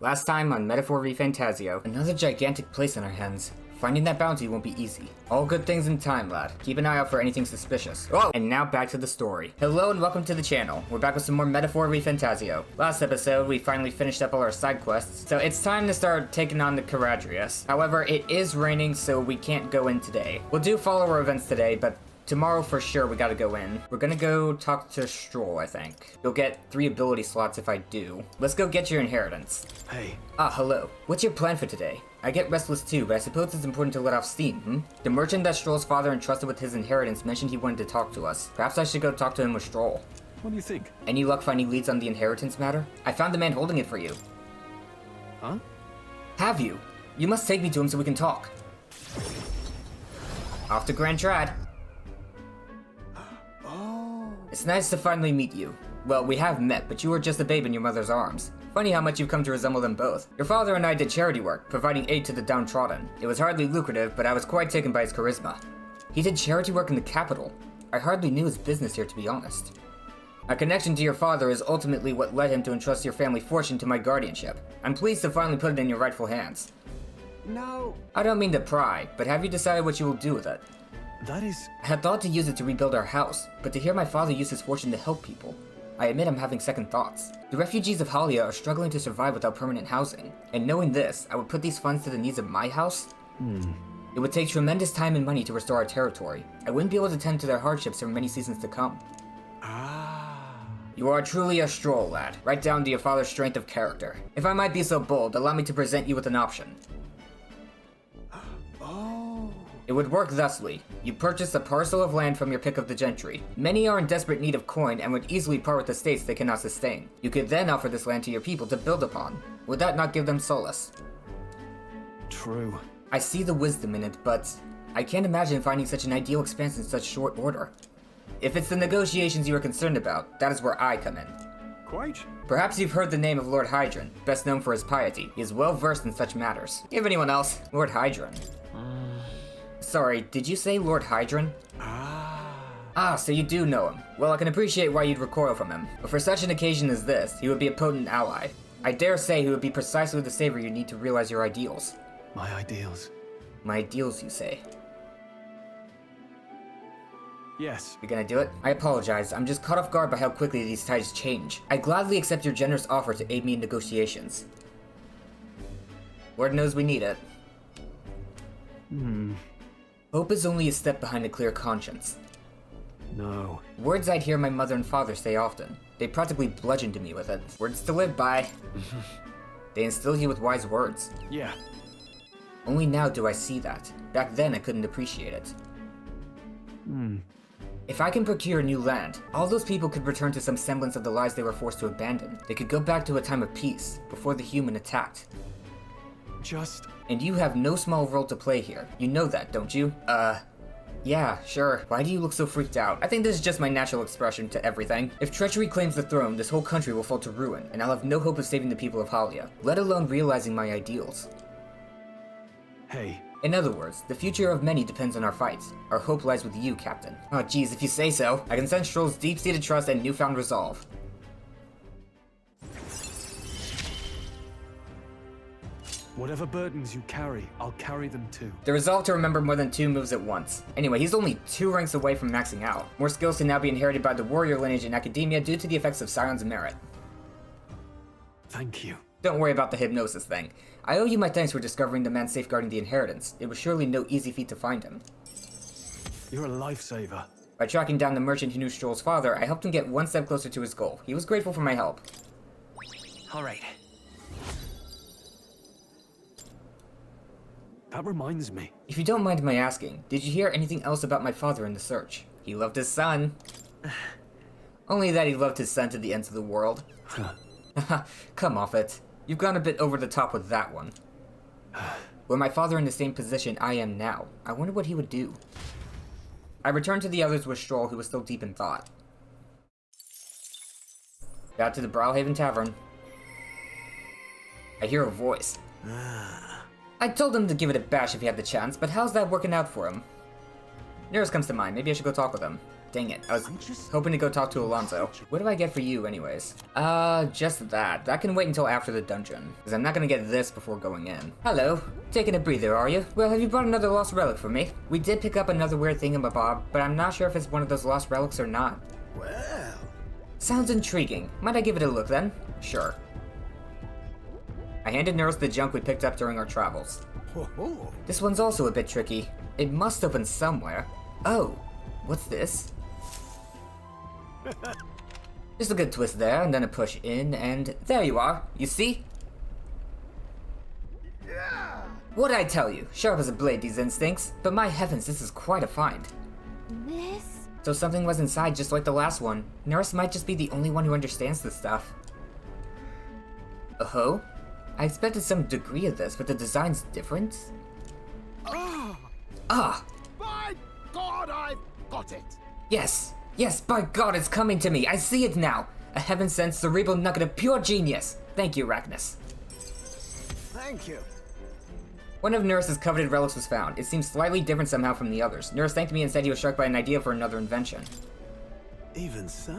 Last time on Metaphor ReFantazio, another gigantic place on our hands. Finding that bounty won't be easy. All good things in time, lad. Keep an eye out for anything suspicious. Oh! And now back to the story. Hello and welcome to the channel. We're back with some more Metaphor ReFantazio. Last episode, we finally finished up all our side quests, so it's time to start taking on the Charadrius. However, it is raining, so we can't go in today. We'll do follower events today, but tomorrow for sure we gotta go in. We're gonna go talk to Strohl, I think. You'll get 3 ability slots if I do. Let's go get your inheritance. Hey. Ah, hello. What's your plan for today? I get restless too, but I suppose it's important to let off steam, The merchant that Strohl's father entrusted with his inheritance mentioned he wanted to talk to us. Perhaps I should go talk to him with Strohl. What do you think? Any luck finding leads on the inheritance matter? I found the man holding it for you. Huh? Have you? You must take me to him so we can talk. Off to Grand Trad. Oh. It's nice to finally meet you. Well, we have met, but you were just a babe in your mother's arms. Funny how much you've come to resemble them both. Your father and I did charity work, providing aid to the downtrodden. It was hardly lucrative, but I was quite taken by his charisma. He did charity work in the capital. I hardly knew his business here, to be honest. A connection to your father is ultimately what led him to entrust your family fortune to my guardianship. I'm pleased to finally put it in your rightful hands. No. I don't mean to pry, but have you decided what you will do with it? That is... I had thought to use it to rebuild our house, but to hear my father use his fortune to help people, I admit I'm having second thoughts. The refugees of Halia are struggling to survive without permanent housing, and knowing this, I would put these funds to the needs of my house? It would take tremendous time and money to restore our territory. I wouldn't be able to tend to their hardships for many seasons to come. You are truly a Strohl, lad. Right down to your father's strength of character. If I might be so bold, allow me to present you with an option. It would work thusly. You purchase a parcel of land from your pick of the gentry. Many are in desperate need of coin and would easily part with estates they cannot sustain. You could then offer this land to your people to build upon. Would that not give them solace? True. I see the wisdom in it, but I can't imagine finding such an ideal expanse in such short order. If it's the negotiations you are concerned about, that is where I come in. Quite. Perhaps you've heard the name of Lord Hydron, best known for his piety. He is well versed in such matters. Do you have anyone else? Lord Hydron. Sorry, did you say Lord Hydron? Ah, so you do know him. Well, I can appreciate why you'd recoil from him, but for such an occasion as this, he would be a potent ally. I dare say he would be precisely the savior you need to realize your ideals. My ideals. My ideals, you say? Yes. You're gonna do it? I apologize, I'm just caught off guard by how quickly these tides change. I gladly accept your generous offer to aid me in negotiations. Lord knows we need it. Hope is only a step behind a clear conscience. No. Words I'd hear my mother and father say often. They practically bludgeoned me with it. Words to live by. They instill you with wise words. Yeah. Only now do I see that. Back then I couldn't appreciate it. If I can procure new land, all those people could return to some semblance of the lives they were forced to abandon. They could go back to a time of peace, before the human attacked. And you have no small role to play here. You know that, don't you? Yeah, sure. Why do you look so freaked out? I think this is just my natural expression to everything. If treachery claims the throne, this whole country will fall to ruin, and I'll have no hope of saving the people of Halia, let alone realizing my ideals. Hey. In other words, the future of many depends on our fights. Our hope lies with you, Captain. Oh geez, if you say so. I can sense Strohl's deep-seated trust and newfound resolve. Whatever burdens you carry, I'll carry them too. The resolve to remember more than 2 moves at once. Anyway, he's only 2 ranks away from maxing out. More skills can now be inherited by the warrior lineage in academia due to the effects of Scion's merit. Thank you. Don't worry about the hypnosis thing. I owe you my thanks for discovering the man safeguarding the inheritance. It was surely no easy feat to find him. You're a lifesaver. By tracking down the merchant who knew Strohl's father, I helped him get 1 step closer to his goal. He was grateful for my help. Alright. That reminds me. If you don't mind my asking, did you hear anything else about my father in the search? He loved his son. Only that he loved his son to the ends of the world. Come off it. You've gone a bit over the top with that one. Were my father in the same position I am now, I wonder what he would do. I returned to the others with Strohl, who was still deep in thought. Back to the Browhaven Tavern. I hear a voice. I told him to give it a bash if he had the chance, but how's that working out for him? Neuras comes to mind. Maybe I should go talk with him. Dang it, I was hoping to go talk to Alonso. What do I get for you anyways? Just that. That can wait until after the dungeon, because I'm not gonna get this before going in. Hello, taking a breather, are you? Well, have you brought another lost relic for me? We did pick up another weird thingamabob, but I'm not sure if it's one of those lost relics or not. Well... Sounds intriguing. Might I give it a look then? Sure. I handed Neuras the junk we picked up during our travels. This one's also a bit tricky. It must open somewhere. Oh, what's this? Just a good twist there, and then a push in, and there you are. You see? What'd I tell you? Sharp as a blade, these instincts. But my heavens, this is quite a find. This? So something was inside just like the last one. Neuras might just be the only one who understands this stuff. Oh? I expected some degree of this, but the design's different? Ah! By God, I've got it! Yes! Yes, by God, it's coming to me! I see it now! A heaven-sent cerebral nugget of pure genius! Thank you, Arachnus. Thank you. One of Neuras' coveted relics was found. It seems slightly different somehow from the others. Neuras thanked me and said he was struck by an idea for another invention. Even so...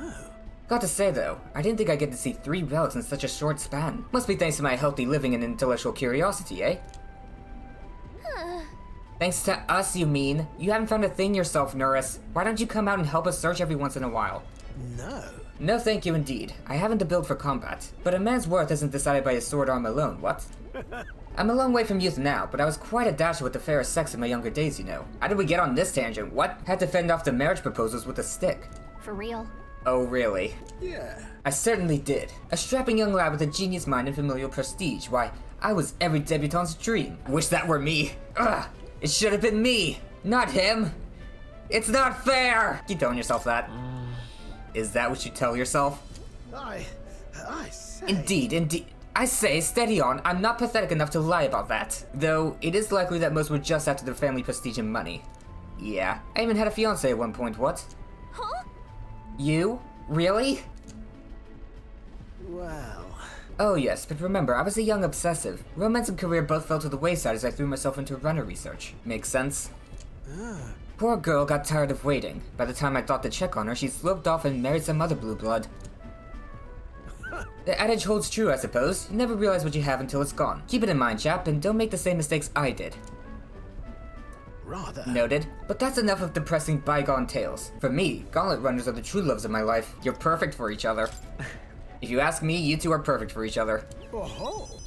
Got to say though, I didn't think I'd get to see 3 relics in such a short span. Must be thanks to my healthy living and intellectual curiosity, eh? Thanks to us, you mean? You haven't found a thing yourself, Neuras. Why don't you come out and help us search every once in a while? No. No thank you indeed. I haven't the build for combat. But a man's worth isn't decided by his sword arm alone, what? I'm a long way from youth now, but I was quite a dasher with the fairest sex in my younger days, you know. How did we get on this tangent? What? Had to fend off the marriage proposals with a stick. For real? Oh, really? Yeah. I certainly did. A strapping young lad with a genius mind and familial prestige. Why, I was every debutante's dream. Wish that were me. Ugh! It should have been me, not him. It's not fair! Keep telling yourself that. Is that what you tell yourself? I say... Indeed. I say, steady on. I'm not pathetic enough to lie about that. Though, it is likely that most were just after their family prestige and money. Yeah, I even had a fiancé at one point, what? Huh? You? Really? Well... Oh yes, but remember, I was a young obsessive. Romance and career both fell to the wayside as I threw myself into runner research. Makes sense? Poor girl got tired of waiting. By the time I thought to check on her, she sloped off and married some other blue blood. The adage holds true, I suppose. You never realize what you have until it's gone. Keep it in mind, chap, and don't make the same mistakes I did. Rather... Noted. But that's enough of depressing bygone tales. For me, gauntlet runners are the true loves of my life. You're perfect for each other. If you ask me, you two are perfect for each other. Oh-ho.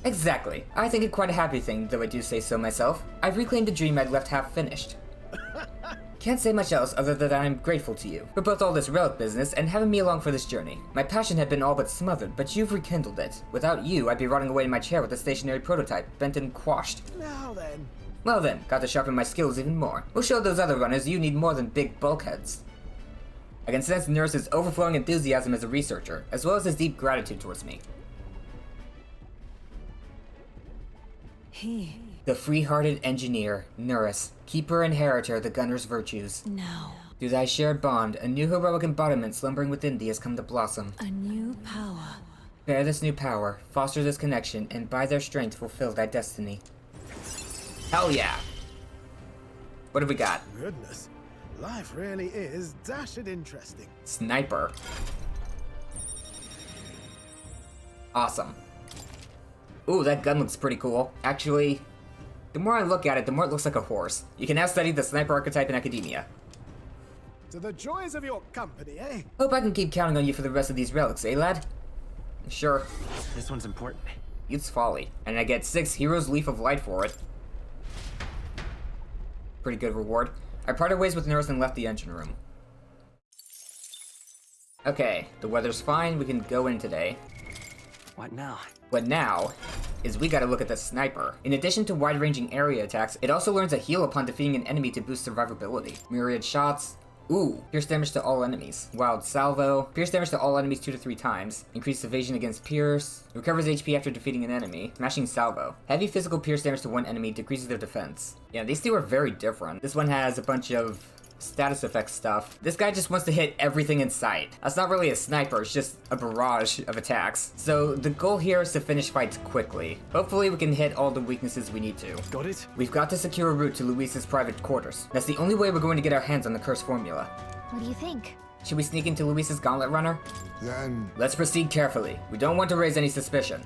Exactly. I think it quite a happy thing, though I do say so myself. I've reclaimed a dream I'd left half finished. Can't say much else other than I'm grateful to you for both all this relic business and having me along for this journey. My passion had been all but smothered, but you've rekindled it. Without you, I'd be rotting away in my chair with a stationary prototype, bent and quashed. Now then... Well then, got to sharpen my skills even more. We'll show those other runners you need more than big bulkheads. I can sense Neuras' overflowing enthusiasm as a researcher, as well as his deep gratitude towards me. The free-hearted engineer, Neuras, keeper and inheritor of the gunner's virtues. No. Through thy shared bond, a new heroic embodiment slumbering within thee has come to blossom. A new power. Bear this new power, foster this connection, and by their strength fulfill thy destiny. Hell yeah! What have we got? Goodness. Life really is dashed interesting. Sniper. Awesome. Ooh, that gun looks pretty cool. Actually, the more I look at it, the more it looks like a horse. You can now study the sniper archetype in academia. To the joys of your company, eh? Hope I can keep counting on you for the rest of these relics, eh, lad? Sure. This one's important. Youth's folly. And I get 6 Hero's Leaf of Light for it. Pretty good reward. I parted ways with Neuras and left the engine room. Okay, the weather's fine, we can go in today. What now? What now is we gotta look at the sniper. In addition to wide-ranging area attacks, it also learns a heal upon defeating an enemy to boost survivability. Myriad shots. Ooh, pierce damage to all enemies. Wild salvo. Pierce damage to all enemies 2 to 3 times. Increased evasion against pierce. Recovers HP after defeating an enemy. Smashing salvo. Heavy physical pierce damage to one enemy decreases their defense. Yeah, these two are very different. This one has a bunch of status effect stuff. This guy just wants to hit everything in sight. That's not really a sniper, it's just a barrage of attacks. So the goal here is to finish fights quickly. Hopefully we can hit all the weaknesses we need to. Got it? We've got to secure a route to Luis's private quarters. That's the only way we're going to get our hands on the cursed formula. What do you think? Should we sneak into Luis's gauntlet runner? Then Let's proceed carefully. We don't want to raise any suspicion.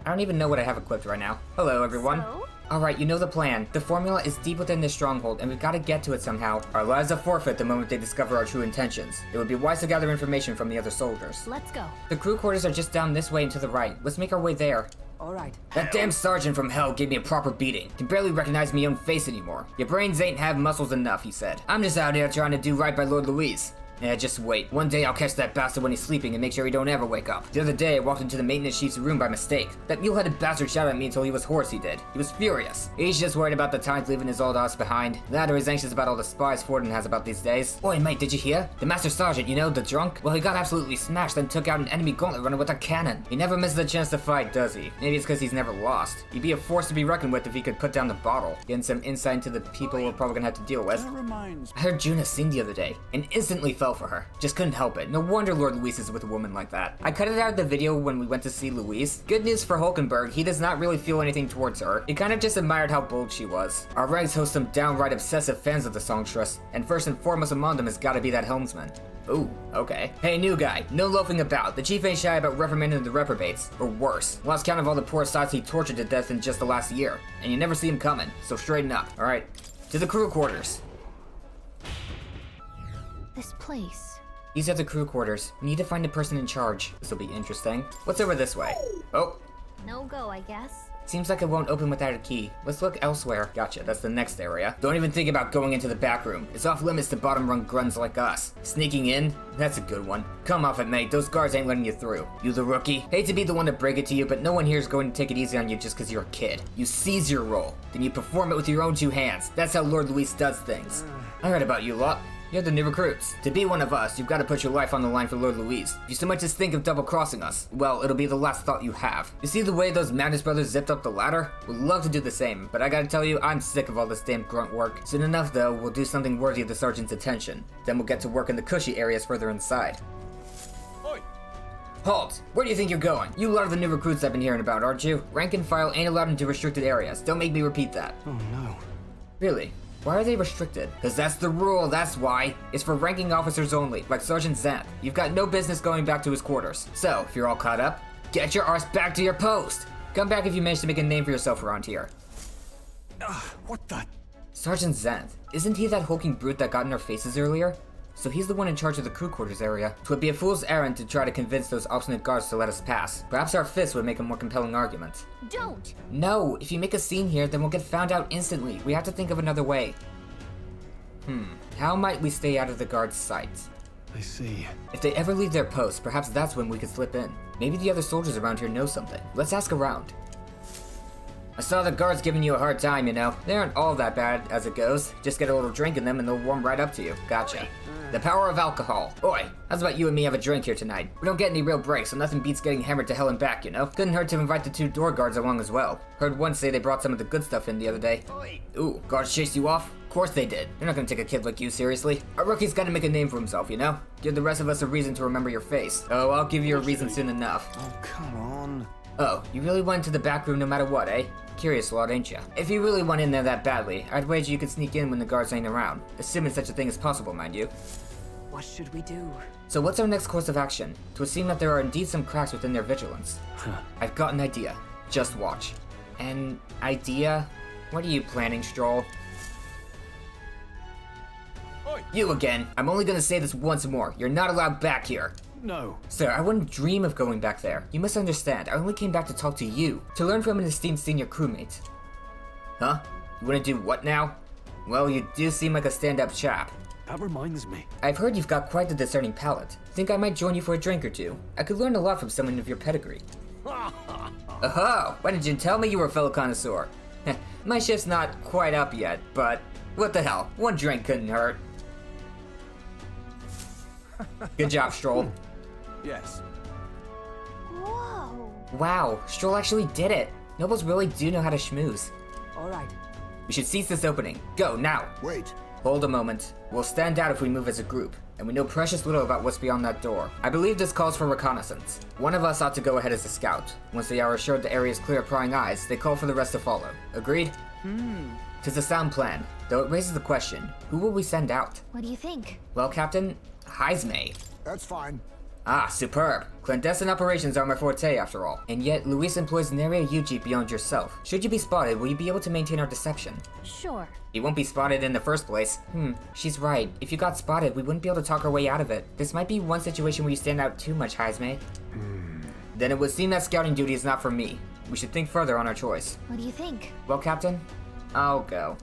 I don't even know what I have equipped right now. Hello, everyone. So? Alright, you know the plan. The formula is deep within this stronghold, and we've got to get to it somehow. Our lives are forfeit the moment they discover our true intentions. It would be wise to gather information from the other soldiers. Let's go. The crew quarters are just down this way and to the right. Let's make our way there. All right. That damn sergeant from hell gave me a proper beating. Can barely recognize my own face anymore. Your brains ain't have muscles enough, he said. I'm just out here trying to do right by Lord Luis. Yeah, just wait. One day I'll catch that bastard when he's sleeping and make sure he don't ever wake up. The other day I walked into the maintenance chief's room by mistake. That mule-headed bastard shouted at me until he was hoarse, he did. He was furious. He's just worried about the times leaving his old house behind. That or he's anxious about all the spies Forden has about these days. Oi mate, did you hear? The master sergeant, you know, the drunk? Well, he got absolutely smashed and took out an enemy gauntlet runner with a cannon. He never misses a chance to fight, does he? Maybe it's because he's never lost. He'd be a force to be reckoned with if he could put down the bottle. Getting some insight into the people we're probably gonna have to deal with. I heard Juna sing the other day and instantly fell for her. Just couldn't help it. No wonder Lord Luis is with a woman like that. I cut it out of the video when we went to see Luis. Good news for Hulkenberg, he does not really feel anything towards her. He kind of just admired how bold she was. Our ranks host some downright obsessive fans of the songstress, and first and foremost among them has gotta be that helmsman. Ooh, okay. Hey, new guy, no loafing about. The chief ain't shy about reprimanding the reprobates, or worse. Lost count of all the poor sots he tortured to death in just the last year, and you never see him coming, so straighten up. Alright, to the crew quarters. This place. These are the crew quarters. We need to find the person in charge. This will be interesting. What's over this way? Oh, No go, I guess. seems like it won't open without a key. Let's look elsewhere. Gotcha, that's the next area. Don't even think about going into the back room. It's off limits to bottom rung grunts like us. Sneaking in? That's a good one. Come off it, mate. Those guards ain't letting you through. You the rookie? Hate to be the one to break it to you, but no one here is going to take it easy on you just because you're a kid. You seize your role, then you perform it with your own two hands. That's how Lord Luis does things. I heard about you lot. You're the new recruits. To be one of us, you've got to put your life on the line for Lord Luis. If you so much as think of double-crossing us, well, it'll be the last thought you have. You see the way those Magnus brothers zipped up the ladder? Would love to do the same, but I gotta tell you, I'm sick of all this damn grunt work. Soon enough, though, we'll do something worthy of the sergeant's attention. Then we'll get to work in the cushy areas further inside. Oi! Halt! Where do you think you're going? You lot of the new recruits I've been hearing about, aren't you? Rank and file ain't allowed into restricted areas. Don't make me repeat that. Oh no. Really? Why are they restricted? Because that's the rule, that's why. It's for ranking officers only, like Sergeant Xanth. You've got no business going back to his quarters. So, if you're all caught up, get your arse back to your post! Come back if you manage to make a name for yourself around here. What the? Sergeant Xanth, isn't he that hulking brute that got in our faces earlier? So he's the one in charge of the crew quarters area. 'Twould be a fool's errand to try to convince those obstinate guards to let us pass. Perhaps our fists would make a more compelling argument. Don't! No, if you make a scene here, then we'll get found out instantly. We have to think of another way. How might we stay out of the guards' sight? I see. If they ever leave their post, perhaps that's when we could slip in. Maybe the other soldiers around here know something. Let's ask around. I saw the guards giving you a hard time, you know. They aren't all that bad as it goes. Just get a little drink in them and they'll warm right up to you. Gotcha. The power of alcohol. Oi, how's about you and me have a drink here tonight? We don't get any real breaks, so nothing beats getting hammered to hell and back, you know? Couldn't hurt to invite the two door guards along as well. Heard one say they brought some of the good stuff in the other day. Ooh, guards chased you off? Of course they did. They're not gonna take a kid like you seriously. A rookie's gotta make a name for himself, you know? Give the rest of us a reason to remember your face. Oh, I'll give you a reason soon enough. Oh, come on. Oh, you really went to the back room no matter what, eh? Curious lot, ain't ya? If you really went in there that badly, I'd wager you could sneak in when the guards ain't around. Assuming such a thing is possible, mind you. What should we do? So what's our next course of action? 'Twould seem that there are indeed some cracks within their vigilance. I've got an idea. Just watch. An idea? What are you planning, Strohl? Oi! You again. I'm only gonna say this once more. You're not allowed back here. No. Sir, I wouldn't dream of going back there. You must understand, I only came back to talk to you, to learn from an esteemed senior crewmate. Huh? You wanna do what now? Well, you do seem like a stand-up chap. That reminds me. I've heard you've got quite the discerning palate. Think I might join you for a drink or two? I could learn a lot from someone of your pedigree. Oh, why didn't you tell me you were a fellow connoisseur? My shift's not quite up yet, but what the hell? One drink couldn't hurt. Good job, Strohl. Yes. Whoa! Wow, Strohl actually did it. Nobles really do know how to schmooze. All right. We should seize this opening. Go, now! wait. Hold a moment. We'll stand out if we move as a group, and we know precious little about what's beyond that door. I believe this calls for reconnaissance. One of us ought to go ahead as a scout. Once they are assured the area is clear of prying eyes, they call for the rest to follow. Agreed? 'Tis a sound plan, though it raises the question, who will we send out? What do you think? Well, Captain, Heisme. That's fine. Ah, superb. Clandestine operations are my forte, after all. And yet, Luis employs an area UG beyond yourself. Should you be spotted, will you be able to maintain our deception? Sure. You won't be spotted in the first place. She's right. If you got spotted, we wouldn't be able to talk our way out of it. This might be one situation where you stand out too much, Heisme. Then it would seem that scouting duty is not for me. We should think further on our choice. What do you think? Well, Captain, I'll go.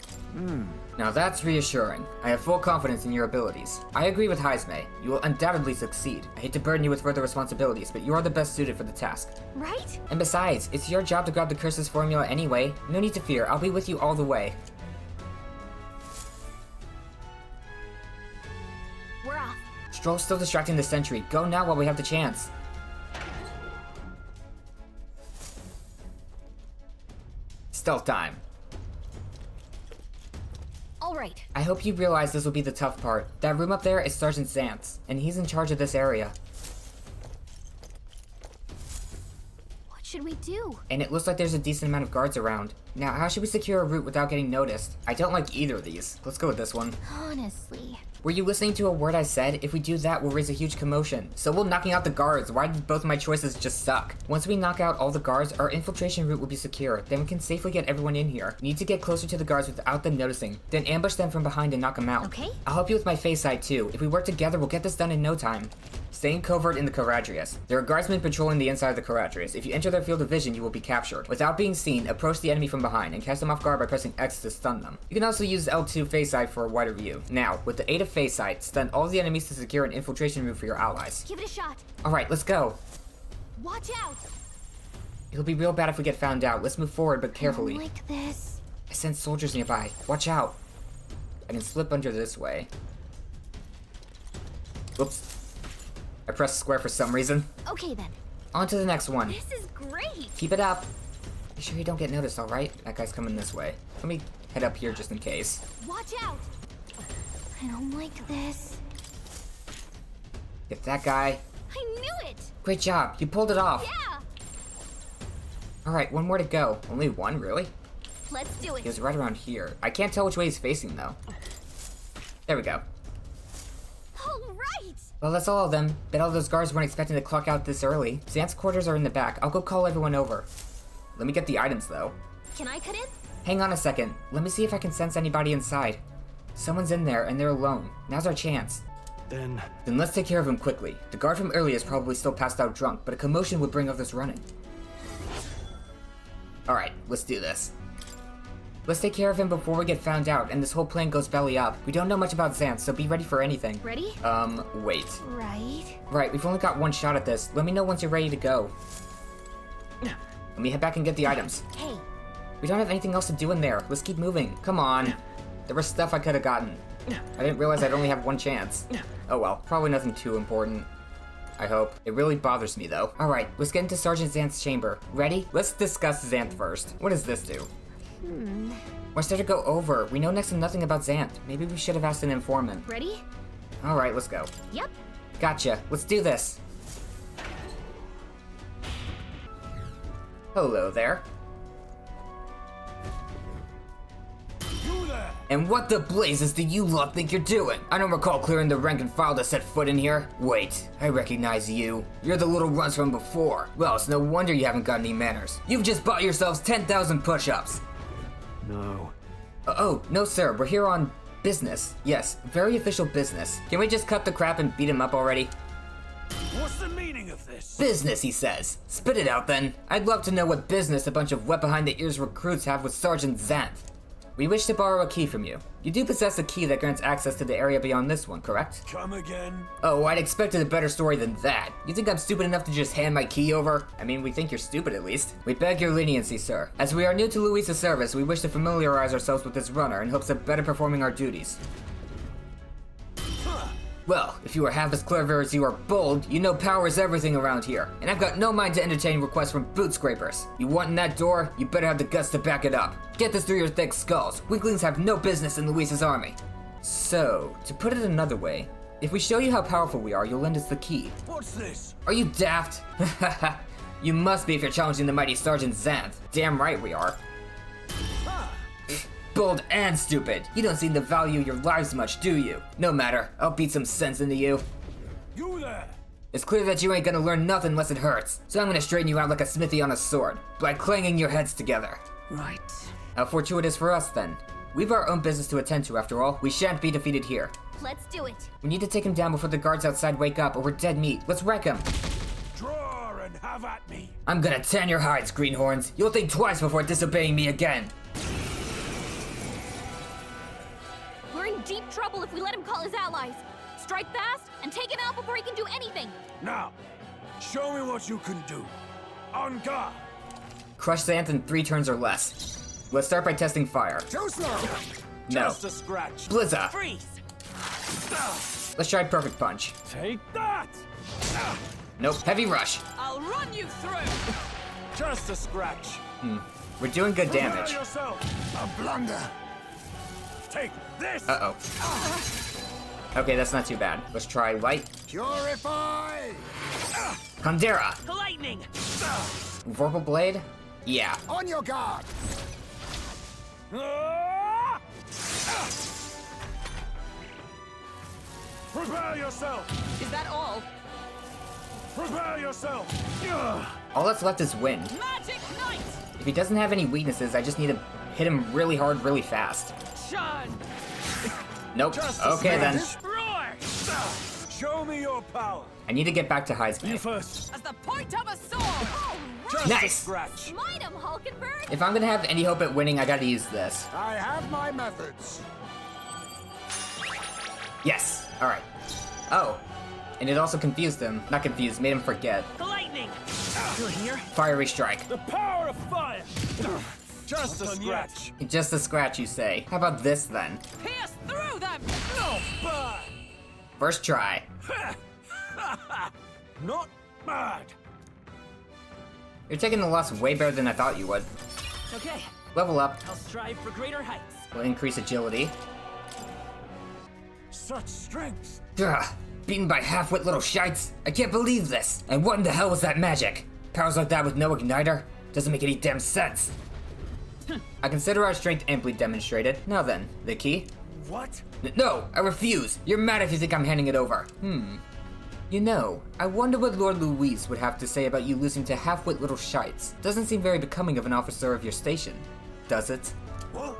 Now that's reassuring. I have full confidence in your abilities. I agree with Heisme. You will undoubtedly succeed. I hate to burden you with further responsibilities, but you are the best suited for the task. Right? And besides, it's your job to grab the curse's formula anyway. No need to fear, I'll be with you all the way. We're off. Strohl's still distracting the sentry. Go now while we have the chance. Stealth time. All right. I hope you realize this will be the tough part. That room up there is Sergeant Xanth's, and he's in charge of this area. What should we do? And it looks like there's a decent amount of guards around. Now, how should we secure a route without getting noticed? I don't like either of these. Let's go with this one. Honestly. Were you listening to a word I said? If we do that, we'll raise a huge commotion. So will knocking out the guards. Why did both my choices just suck? Once we knock out all the guards, our infiltration route will be secure. Then we can safely get everyone in here. We need to get closer to the guards without them noticing. Then ambush them from behind and knock them out. Okay. I'll help you with my face side too. If we work together, we'll get this done in no time. Stay in covert in the Charadrius. There are guardsmen patrolling the inside of the Charadrius. If you enter their field of vision, you will be captured. Without being seen, approach the enemy from behind and catch them off guard by pressing X to stun them. You can also use L2 face side for a wider view. Now, with the aid of face side, stun all the enemies to secure an infiltration route for your allies. Give it a shot. Alright, let's go. Watch out. It'll be real bad if we get found out. Let's move forward, but carefully. I don't like this. I sense soldiers nearby. Watch out. I can slip under this way. Whoops. I pressed square for some reason. Okay then. On to the next one. This is great. Keep it up. Be sure you don't get noticed, alright? That guy's coming this way. Let me head up here just in case. Watch out. I don't like this. Get that guy. I knew it. Great job. You pulled it off. Yeah. Alright, one more to go. Only one, really? Let's do He it. was right around here. I can't tell which way he's facing, though. There we go. All right. Well, that's all of them. Bet all those guards weren't expecting to clock out this early. Xanth's quarters are in the back. I'll go call everyone over. Let me get the items, though. Can I cut in? Hang on a second. Let me see if I can sense anybody inside. Someone's in there, and they're alone. Now's our chance. Then Then let's take care of him quickly. The guard from earlier is probably still passed out drunk, but a commotion would bring others running. Alright, let's do this. Let's take care of him before we get found out, and this whole plan goes belly up. We don't know much about Xanth, so be ready for anything. Ready? Wait. Right. Right, we've only got one shot at this. Let me know once you're ready to go. Let me head back and get the items. Hey. We don't have anything else to do in there. Let's keep moving. Come on. There was stuff I could have gotten. I didn't realize I'd only have one chance. Oh well, probably nothing too important. I hope. It really bothers me though. Alright, let's get into Sergeant Xanth's chamber. Ready? Let's discuss Xanth first. What does this do? What's there to go over? We know next to nothing about Xanth. Maybe we should have asked an informant. Ready? Alright, let's go. Yep. Gotcha. Let's do this. Hello there. you there! And what the blazes do you lot think you're doing? I don't recall clearing the rank and file to set foot in here. Wait, I recognize you. You're the little runs from before. Well, it's no wonder you haven't got any manners. You've just bought yourselves 10,000 push-ups. No. Oh, no sir, we're here on business. Yes, very official business. Can we just cut the crap and beat him up already? What's the meaning of this? Business, he says. Spit it out then. I'd love to know what business a bunch of wet-behind-the-ears recruits have with Sergeant Xanth. We wish to borrow a key from you. You do possess a key that grants access to the area beyond this one, correct? Come again? Oh, I'd expected a better story than that. You think I'm stupid enough to just hand my key over? I mean, we think you're stupid at least. We beg your leniency, sir. As we are new to Luis's service, we wish to familiarize ourselves with this runner in hopes of better performing our duties. Well, if you are half as clever as you are bold, you know power is everything around here, and I've got no mind to entertain requests from boot scrapers. You want in that door, you better have the guts to back it up. Get this through your thick skulls. Weaklings have no business in Luis's army. So, to put it another way, if we show you how powerful we are, you'll lend us the key. What's this? Are you daft? You must be if you're challenging the mighty Sergeant Xanth. Damn right we are. Ah, bold and stupid. You don't seem to value your lives much, do you? No matter, I'll beat some sense into you. You there! It's clear that you ain't gonna learn nothing unless it hurts, so I'm gonna straighten you out like a smithy on a sword, by clanging your heads together. Right. How fortuitous for us, then. We've our own business to attend to, after all. We shan't be defeated here. Let's do it. We need to take him down before the guards outside wake up, or we're dead meat. Let's wreck him. Draw and have at me! I'm gonna tan your hides, greenhorns. You'll think twice before disobeying me again. We're in deep trouble if we let him call his allies. Strike fast and take him out before he can do anything. Now, show me what you can do. On guard! Crush Xanth in 3 turns or less. Let's start by testing fire. Too slow! No. Just a scratch. Blizza. Freeze! Let's try Perfect Punch. Take that! Nope. Heavy Rush. I'll run you through! Just a scratch. We're doing good Prepare damage. yourself. A blunder! Take this! Uh-oh. Okay, that's not too bad. Let's try Light. Purify! Condera. Lightning! Vorpal Blade? Yeah. On your guard! Ah! Prepare yourself! Is that all? Prepare yourself! All that's left is Wind. Magic Knight! If he doesn't have any weaknesses, I just need to hit him really hard, really fast. Shun! Nope. Just a Okay then. Roar! Show me your power! I need to get back to Hyde's You Bay. first. As the point of a sword! All right. Just a Nice. scratch. Smite him, Hulkenberg. If I'm gonna have any hope at winning, I gotta use this. I have my methods. Yes. Alright. Oh. And it also confused him. Not confused, made him forget. Lightning! Still here? Fiery Strike. The power of fire! Just a Not done yet. scratch. Just a scratch, you say. How about this then? Pierce through them! Not bad! First try. Not bad! You're taking the loss way better than I thought you would. Okay, Level up. I'll strive for greater heights. Will increase agility. Such strength! Ugh. Beaten by half-wit little shites? I can't believe this! And what in the hell was that magic? Powers like that with no igniter? Doesn't make any damn sense. I consider our strength amply demonstrated. Now then, the key? What? No, I refuse! You're mad if you think I'm handing it over. You know, I wonder what Lord Louise would have to say about you losing to half-wit little shites. Doesn't seem very becoming of an officer of your station, does it? What?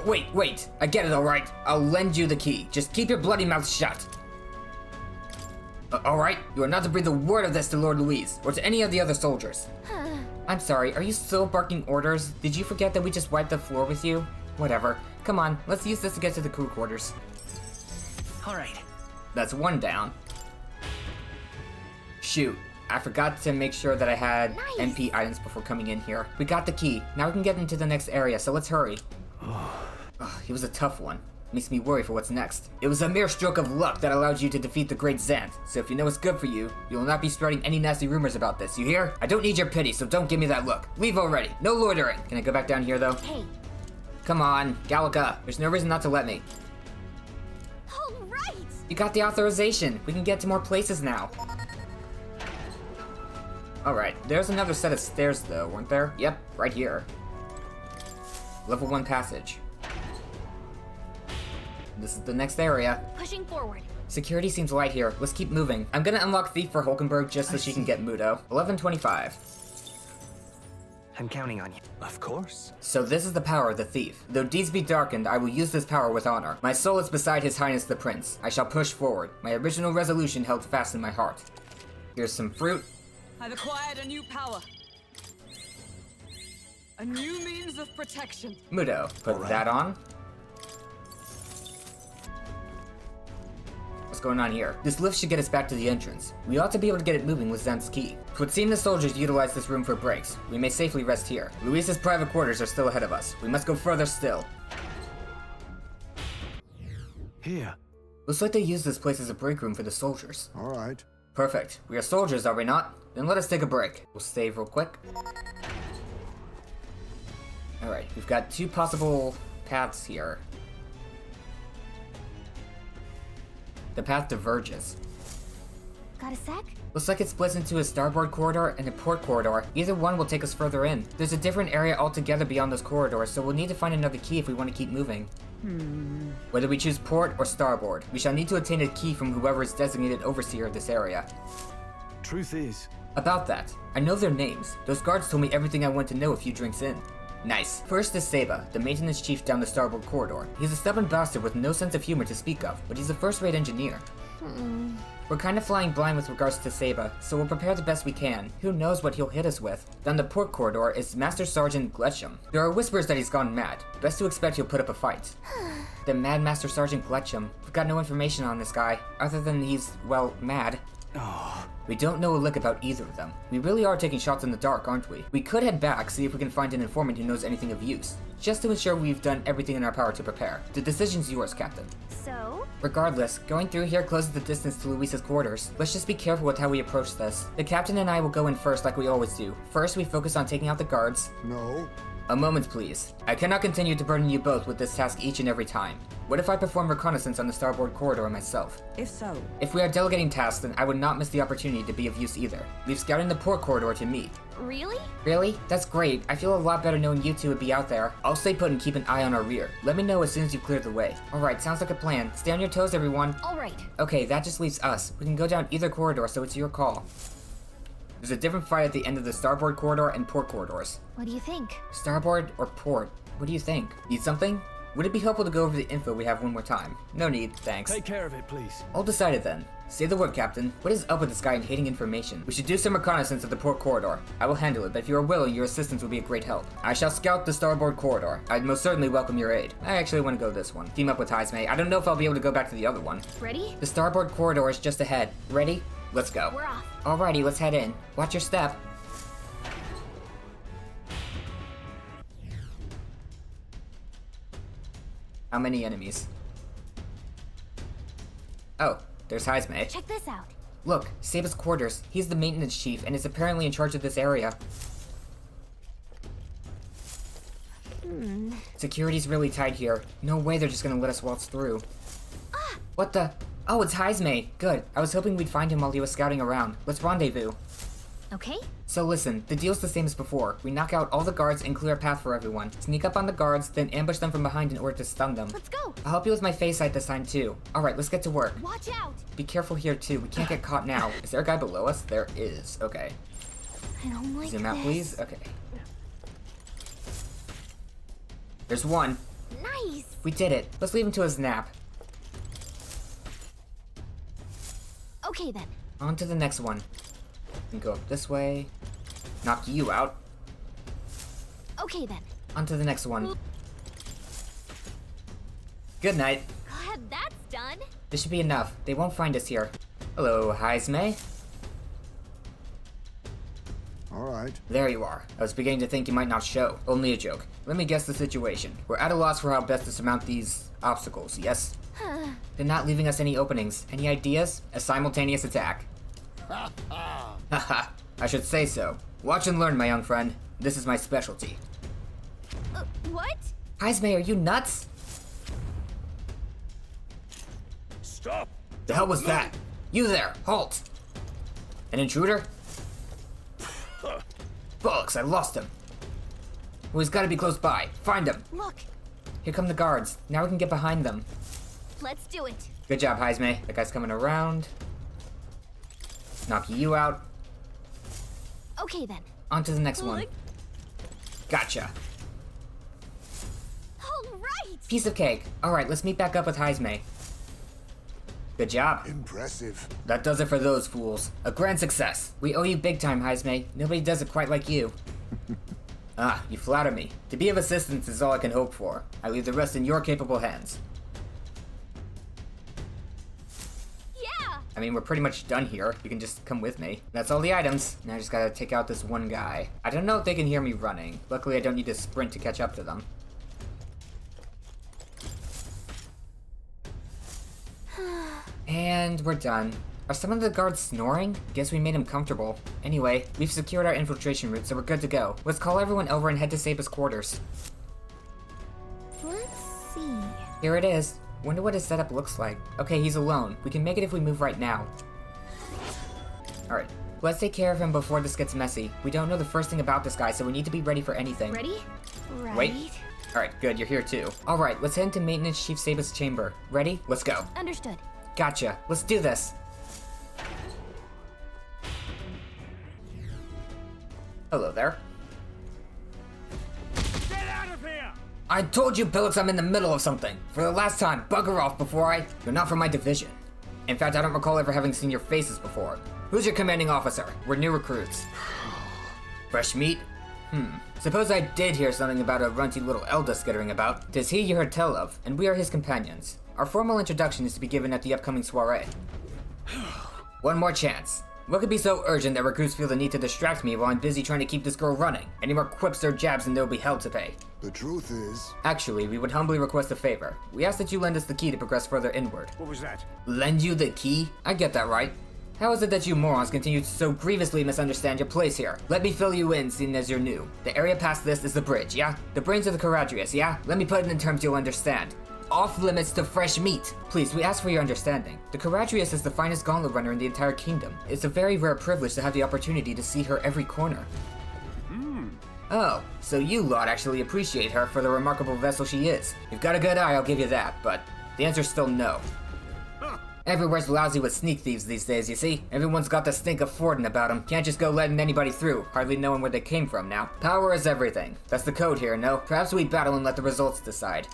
Wait, I get it alright. I'll lend you the key. Just keep your bloody mouth shut. Alright, you are not to breathe a word of this to Lord Louise, or to any of the other soldiers. I'm sorry, are you still barking orders? Did you forget that we just wiped the floor with you? Whatever. Come on, let's use this to get to the crew quarters. Alright. That's 1 down. Shoot, I forgot to make sure that I had Nice. MP items before coming in here. We got the key. Now we can get into the next area, so let's hurry. It was a tough one. Makes me worry for what's next. It was a mere stroke of luck that allowed you to defeat the great Xanth, so if you know what's good for you, you will not be spreading any nasty rumors about this, you hear? I don't need your pity, so don't give me that look. Leave already. No loitering. Can I go back down here, though? Hey. Come on, Gallica. There's no reason not to let me. All right. You got the authorization. We can get to more places now. Alright, there's another set of stairs, though, weren't there? Yep, right here. Level 1 passage. This is the next area. Pushing forward. Security seems light here. Let's keep moving. I'm gonna unlock Thief for Hulkenberg just so she can get Muto. 1125. I'm counting on you. Of course. So this is the power of the Thief. Though deeds be darkened, I will use this power with honor. My soul is beside His Highness the Prince. I shall push forward. My original resolution held fast in my heart. Here's some fruit. I've acquired a new power. A new means of protection. Muto. Put that on. What's going on here? This lift should get us back to the entrance. We ought to be able to get it moving with Xanth's key. It would seem the soldiers utilize this room for breaks. We may safely rest here. Louise's private quarters are still ahead of us. We must go further still. Here. Looks like they use this place as a break room for the soldiers. All right. Perfect. We are soldiers, are we not? Then let us take a break. We'll save real quick. Alright, we've got 2 possible paths here. The path diverges. Got a sec? Looks like it splits into a starboard corridor and a port corridor. Either one will take us further in. There's a different area altogether beyond those corridors, so we'll need to find another key if we want to keep moving. Whether we choose port or starboard, we shall need to obtain a key from whoever is designated overseer of this area. Truth is, About that, I know their names. Those guards told me everything I want to know a few drinks in. Nice. First is Ceiba, the maintenance chief down the starboard corridor. He's a stubborn bastard with no sense of humor to speak of, but he's a first-rate engineer. We're kind of flying blind with regards to Ceiba, so we'll prepare the best we can. Who knows what he'll hit us with. Down the port corridor is Master Sergeant Glechom. There are whispers that he's gone mad. Best to expect he'll put up a fight. The Mad Master Sergeant Glechom. We've got no information on this guy, other than he's, well, mad. We don't know a lick about either of them. We really are taking shots in the dark, aren't we? We could head back, see if we can find an informant who knows anything of use. Just to ensure we've done everything in our power to prepare. The decision's yours, Captain. So? Regardless, going through here closes the distance to Luisa's quarters. Let's just be careful with how we approach this. The Captain and I will go in first like we always do. First, we focus on taking out the guards. No. A moment, please. I cannot continue to burden you both with this task each and every time. What if I perform reconnaissance on the starboard corridor myself? If so, If we are delegating tasks, then I would not miss the opportunity to be of use either. Leave scouting the port corridor to me. Really? Really? That's great. I feel a lot better knowing you two would be out there. I'll stay put and keep an eye on our rear. Let me know as soon as you've cleared the way. Alright, sounds like a plan. Stay on your toes, everyone. Alright. Okay, that just leaves us. We can go down either corridor, so it's your call. There's a different fight at the end of the starboard corridor and port corridors. What do you think? Starboard or port? What do you think? Need something? Would it be helpful to go over the info we have one more time? No need, thanks. take care of it, please. All decided then. Say the word, Captain. What is up with this guy and hating information? We should do some reconnaissance of the port corridor. I will handle it, but if you are willing, your assistance will be a great help. I shall scout the starboard corridor. I'd most certainly welcome your aid. I actually want to go this one. Team up with Heismay. I don't know if I'll be able to go back to the other one. Ready? The starboard corridor is just ahead. Ready? Let's go. We're off. Alrighty, let's head in. Watch your step. How many enemies? Oh, there's Heismay. Check this out. Look, Ceiba's quarters. He's the maintenance chief and is apparently in charge of this area. Security's really tight here. No way they're just gonna let us waltz through. What the? Oh, it's Heismay. Good. I was hoping we'd find him while he was scouting around. Let's rendezvous. Okay? So listen, the deal's the same as before. We knock out all the guards and clear a path for everyone. Sneak up on the guards, then ambush them from behind in order to stun them. Let's go. I'll help you with my face sight this time too. Alright, let's get to work. Watch out. Be careful here too. We can't get caught now. Is there a guy below us? There is. Okay. I don't like Zoom out, this. please. Okay. There's one. Nice. We did it. Let's leave him to his nap. Okay then. On to the next one. We can go up this way. Knock you out. Okay then. On to the next one. Good night. God, that's done. This should be enough. They won't find us here. Hello, Heismay. All right. There you are. I was beginning to think you might not show. Only a joke. Let me guess the situation. We're at a loss for how best to surmount these obstacles, yes? They're not leaving us any openings. Any ideas? A simultaneous attack. Haha. I should say so. Watch and learn, my young friend. This is my specialty. What? Heismay, are you nuts? Stop! The hell was that? You there, halt! An intruder? Bollocks, I lost him. Well, he's gotta be close by. Find him. Look. Here come the guards. Now we can get behind them. Let's do it. Good job, Heismay. That guy's coming around. Knock you out. Okay then. On to the next one. Look. Gotcha. All right. Piece of cake. Alright, let's meet back up with Heismay. Good job. Impressive. That does it for those fools. A grand success. We owe you big time, Heismay. Nobody does it quite like you. Ah, you flatter me. To be of assistance is all I can hope for. I leave the rest in your capable hands. Yeah. I mean, we're pretty much done here. You can just come with me. That's all the items. Now I just gotta take out this one guy. I don't know if they can hear me running. Luckily, I don't need to sprint to catch up to them. And we're done. Are some of the guards snoring? Guess we made them comfortable. Anyway, we've secured our infiltration route, so we're good to go. Let's call everyone over and head to Ceiba's quarters. Let's see. Here it is. Wonder what his setup looks like. Okay, he's alone. We can make it if we move right now. Let's take care of him before this gets messy. We don't know the first thing about this guy, so we need to be ready for anything. Ready? Right. Wait. Alright, good, you're here too. Alright, let's head into Maintenance Chief Ceiba's chamber. Ready? Let's go. Understood. Gotcha. Let's do this. Hello there. Get out of here! I told you, Billix, I'm in the middle of something. For the last time, bugger off before You're not from my division. In fact, I don't recall ever having seen your faces before. Who's your commanding officer? We're new recruits. Fresh meat? Suppose I did hear something about a runty little elder skittering about. 'Tis he you heard tell of, and we are his companions. Our formal introduction is to be given at the upcoming soiree. One more chance. What could be so urgent that recruits feel the need to distract me while I'm busy trying to keep this girl running? Any more quips or jabs and they'll be held to pay. The truth is... Actually, we would humbly request a favor. We ask that you lend us the key to progress further inward. What was that? Lend you the key? I get that right. How is it that you morons continue to so grievously misunderstand your place here? Let me fill you in, seeing as you're new. The area past this is the bridge, yeah? The brains of the Charadrius, yeah? Let me put it in terms you'll understand. Off limits to fresh meat. Please, we ask for your understanding. The Charadrius is the finest gauntlet runner in the entire kingdom. It's a very rare privilege to have the opportunity to see her every corner. Oh, so you lot actually appreciate her for the remarkable vessel she is. You've got a good eye, I'll give you that, but the answer's still no. Everywhere's lousy with sneak thieves these days, you see? Everyone's got the stink of Forden about them. Can't just go letting anybody through, hardly knowing where they came from now. Power is everything. That's the code here, no? Perhaps we battle and let the results decide.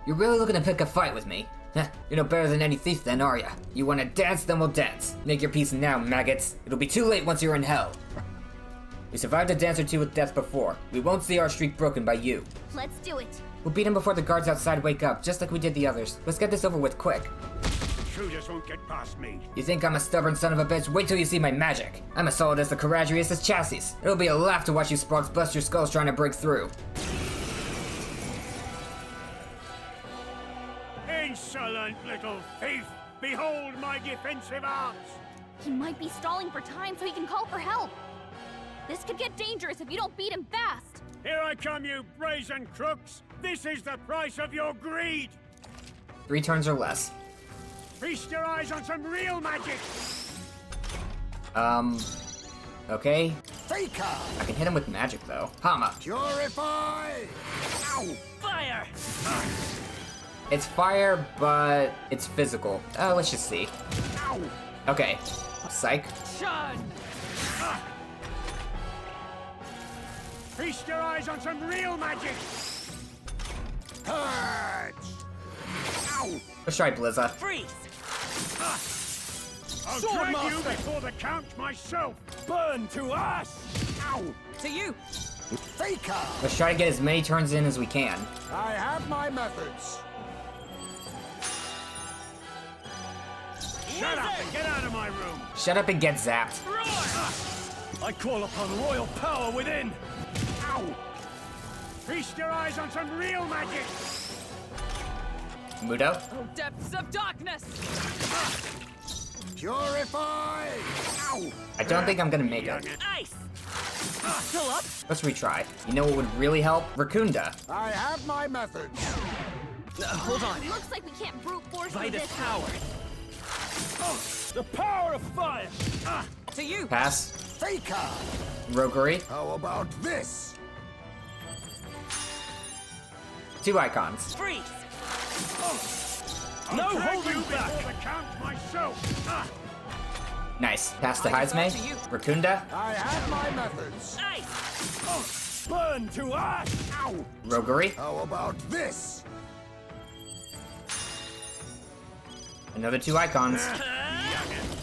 You're really looking to pick a fight with me? Heh, you're no better than any thief then, are ya? You wanna dance, then we'll dance. Make your peace now, maggots. It'll be too late once you're in hell. We survived a dance or two with death before. We won't see our streak broken by you. Let's do it. We'll beat him before the guards outside wake up, just like we did the others. Let's get this over with quick. Intruders won't get past me. You think I'm a stubborn son of a bitch? Wait till you see my magic. I'm as solid as the Charadrius' chassis. It'll be a laugh to watch you sparks bust your skulls trying to break through. Insolent little thief! Behold my defensive arts! He might be stalling for time so he can call for help. This could get dangerous if you don't beat him fast. Here I come, you brazen crooks! This is the price of your greed! 3 turns or less. Feast your eyes on some real magic! Okay. Faker! I can hit him with magic though. Hama. Purify! Ow! Fire! It's fire, but it's physical. Let's just see. Ow! Okay. Psych. Shun! Feast your eyes on some real magic! Purge! Ow! Let's try Blizza. Freeze! I'll Sword drag you Master! before the count myself! Burn to ash! Ow! To you! Faker! Let's try to get as many turns in as we can. I have my methods. Shut up and get out of my room! Shut up and get zapped. Roar! I call upon royal power within! Ow! Feast your eyes on some real magic! Mudo. Oh, depths of darkness! Purify! Ow! I don't think I'm gonna make it. Ice! Still up? Let's retry. You know what would really help? Raccoonda. I have my methods. Hold on. Looks like we can't brute force through Vitus this. power! The power of fire! To you! Pass. Faker! Roguery. How about this? 2 icons. Freeze! I'll No drag holding you back. before the count myself! Nice. Pass to I defer Heisme. to you. Raccoonda. I have my methods. Ice! Burn to ash! Ow! Roguery. How about this? Another 2 icons.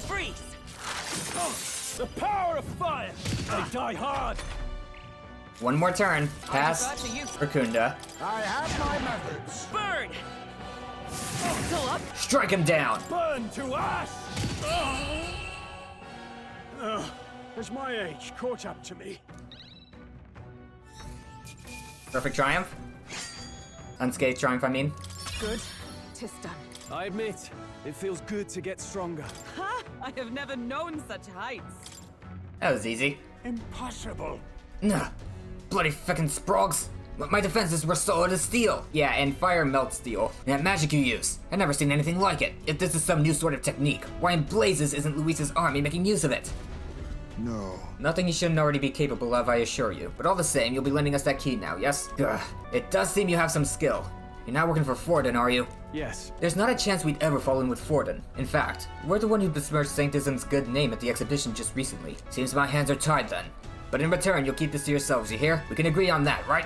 Freeze! The power of fire! I die hard! 1 more turn. Pass. I defer to you. Raccoonda. I have my methods. Burn! Still up? Strike him down. Burn to ash! Has my age caught up to me? Perfect triumph. Unscathed triumph, I mean. Good. 'Tis done. I admit, it feels good to get stronger. Ha! I have never known such heights. That was easy. Impossible! Nah. Bloody feckin' sprogs. My defenses were solid as steel. Yeah, and fire melts steel. And that magic you use. I've never seen anything like it. If this is some new sort of technique, why in blazes isn't Luis's army making use of it? No. Nothing you shouldn't already be capable of, I assure you. But all the same, you'll be lending us that key now, yes? Ugh. It does seem you have some skill. You're not working for Forden, are you? Yes. There's not a chance we'd ever fall in with Forden. In fact, we're the one who besmirched Sanctism's good name at the exhibition just recently. Seems my hands are tied then. But in return, you'll keep this to yourselves, you hear? We can agree on that, right?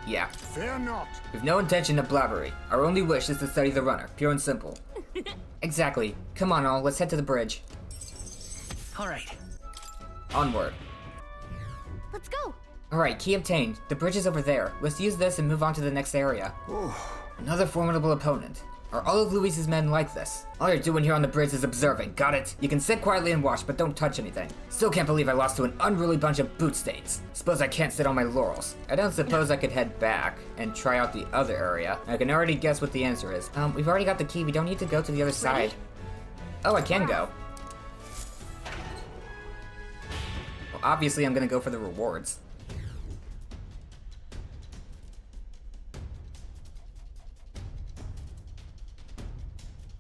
Yeah. Fear not. We've no intention of blabbery. Our only wish is to study the runner, pure and simple. Exactly. Come on all, let's head to the bridge. Alright. Onward. Let's go. Alright, key obtained. The bridge is over there. Let's use this and move on to the next area. Another formidable opponent. Are all of Louise's men like this? All you're doing here on the bridge is observing, got it? You can sit quietly and watch, but don't touch anything. Still can't believe I lost to an unruly bunch of boot stains. Suppose I can't sit on my laurels. I don't suppose I could head back and try out the other area. I can already guess what the answer is. We've already got the key, we don't need to go to the other side. Oh, I can go. Well, obviously I'm gonna go for the rewards.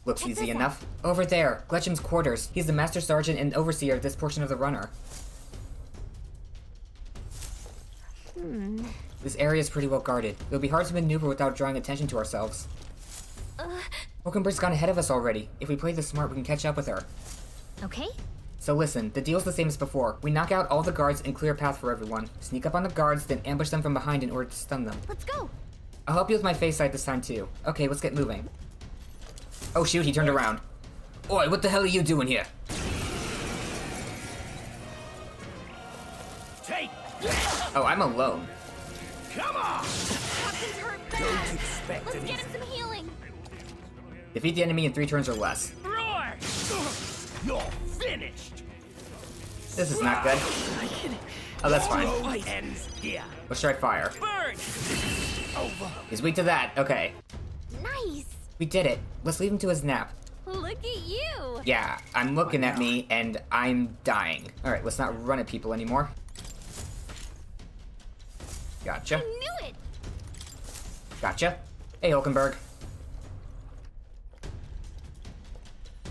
Looks easy enough. Over there, Glechom's quarters. He's the master sergeant and overseer of this portion of the runner. This area is pretty well guarded. It'll be hard to maneuver without drawing attention to ourselves. Hulkenberg's gone ahead of us already. If we play this smart, we can catch up with her. Okay. So listen, the deal's the same as before. We knock out all the guards and clear a path for everyone. Sneak up on the guards, then ambush them from behind in order to stun them. Let's go. I'll help you with my face sight this time too. Okay, let's get moving. Oh shoot, he turned around. Oi, what the hell are you doing here? Take. Oh, I'm alone. Come on. Captain's hurt bad. Don't expect Let's anything. get him some healing. Defeat the enemy in 3 turns or less. Roar. You're finished. This is not good. Oh, that's fine. Road ends here. Let's try fire. Burn! Over. He's weak to that. Okay. Nice. We did it. Let's leave him to his nap. Look at you. Yeah, I'm looking at me and I'm dying. Alright, let's not run at people anymore. Gotcha. I knew it. Gotcha. Hey, Hulkenberg.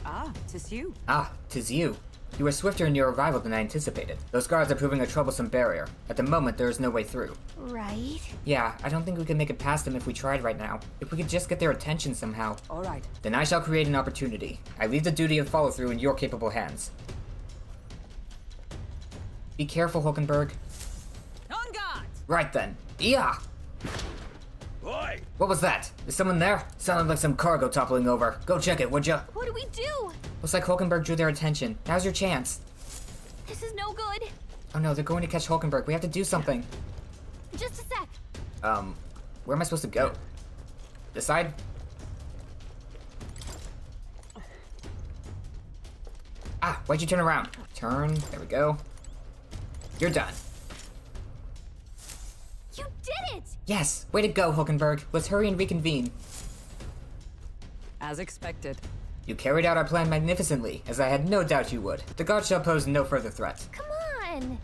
Ah, 'tis you. Ah, 'tis you. You were swifter in your arrival than I anticipated. Those guards are proving a troublesome barrier. At the moment, there is no way through. Right. Yeah, I don't think we can make it past them if we tried right now. If we could just get their attention somehow. Alright. Then I shall create an opportunity. I leave the duty of follow-through in your capable hands. Be careful, Hulkenberg. On guard! Right then. Yeah! Oi. What was that? Is someone there? Sounded like some cargo toppling over. Go check it, would ya? What do we do? Looks like Hulkenberg drew their attention. Now's your chance. This is no good. Oh no, they're going to catch Hulkenberg. We have to do something. Just a sec. Where am I supposed to go? This side? Ah, why'd you turn around? Turn, there we go. You're done. You did it! Yes, way to go, Hulkenberg. Let's hurry and reconvene. As expected. You carried out our plan magnificently, as I had no doubt you would. The guards shall pose no further threat. Come on.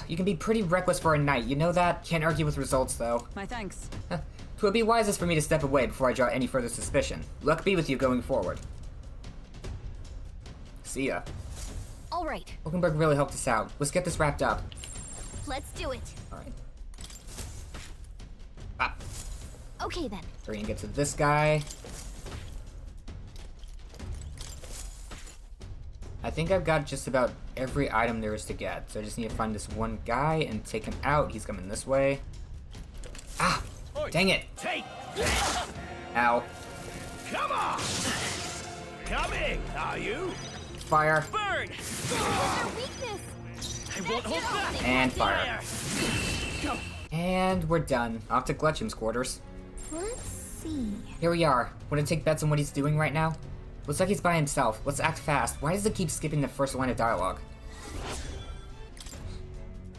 You can be pretty reckless for a knight, you know that? Can't argue with results, though. My thanks. Twould be wisest for me to step away before I draw any further suspicion. Luck be with you going forward. See ya. All right. Hulkenberg really helped us out. Let's get this wrapped up. Let's do it. Alright. Ah, Okay then. hurry and get to this guy. I think I've got just about every item there is to get, so I just need to find this one guy and take him out. He's coming this way. Ah! Dang it! Take. Ow. Come on. Coming, are you? Fire. Burn. Their weakness. I won't hold back. And fire. And we're done. Off to Glechom's quarters. Let's see. Here we are. Want to take bets on what he's doing right now? Looks like he's by himself. Let's act fast. Why does it keep skipping the first line of dialogue?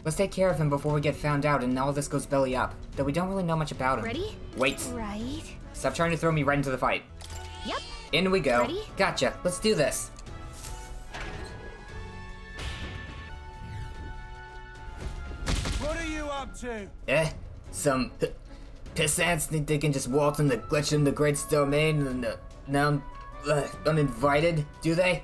Let's take care of him before we get found out and all this goes belly up. Though we don't really know much about him. Ready? Wait. Right. Stop trying to throw me right into the fight. Yep. In we go. Ready? Gotcha. Let's do this. What are you up to? Some pissants think they can just waltz into Glechom the Great's domain and now uninvited, do they?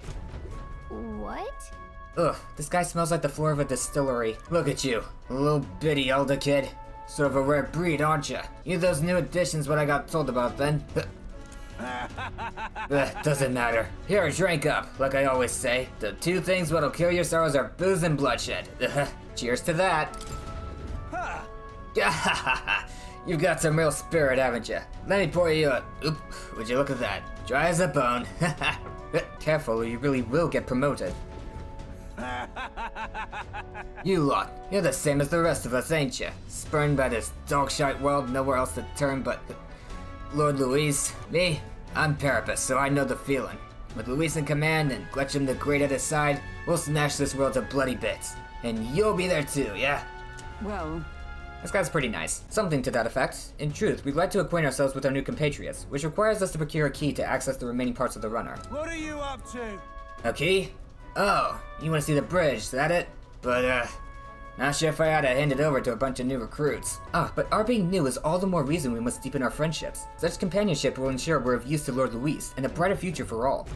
What? Ugh, this guy smells like the floor of a distillery. Look at you, a little bitty elder kid. Sort of a rare breed, aren't ya? You those new additions what I got told about then. Doesn't matter. Here, drink up, like I always say. The two things what'll kill your sorrows are booze and bloodshed. Cheers to that. You've got some real spirit, haven't you? Let me pour you a... Oop, would you look at that? Dry as a bone. Careful or you really will get promoted. You lot, you're the same as the rest of us, ain't you? Spurned by this dog-shite world, nowhere else to turn but... Lord Luis. Me? I'm Parapus, so I know the feeling. With Luis in command and Glechom the Great at his side, we'll smash this world to bloody bits. And you'll be there too, yeah? Well, This guy's pretty nice. Something to that effect. In truth, we'd like to acquaint ourselves with our new compatriots, which requires us to procure a key to access the remaining parts of the runner. What are you up to? A key? Oh, you want to see the bridge, is that it? But, not sure if I ought to hand it over to a bunch of new recruits. But our being new is all the more reason we must deepen our friendships. Such companionship will ensure we're of use to Lord Luis, and a brighter future for all.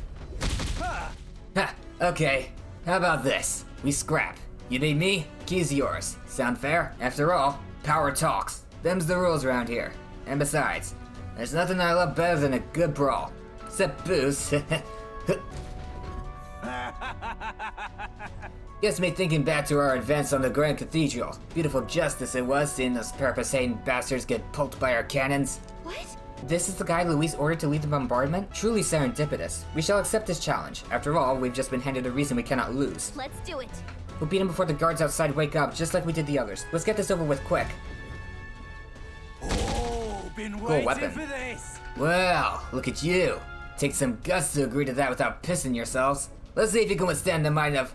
Ha! Okay, how about this? We scrap. You need me? Key's yours. Sound fair? After all, power talks. Them's the rules around here. And besides, there's nothing I love better than a good brawl. Except booze. Gets me thinking back to our advance on the Grand Cathedral. Beautiful justice it was, seeing those purpose-hating bastards get pulped by our cannons. What? This is the guy Luis ordered to lead the bombardment? Truly serendipitous. We shall accept this challenge. After all, we've just been handed a reason we cannot lose. Let's do it. We'll beat him before the guards outside wake up, just like we did the others. Let's get this over with quick. Oh, been Cool waiting weapon. for this. Well, look at you. Take some guts to agree to that without pissing yourselves. Let's see if you can withstand the might of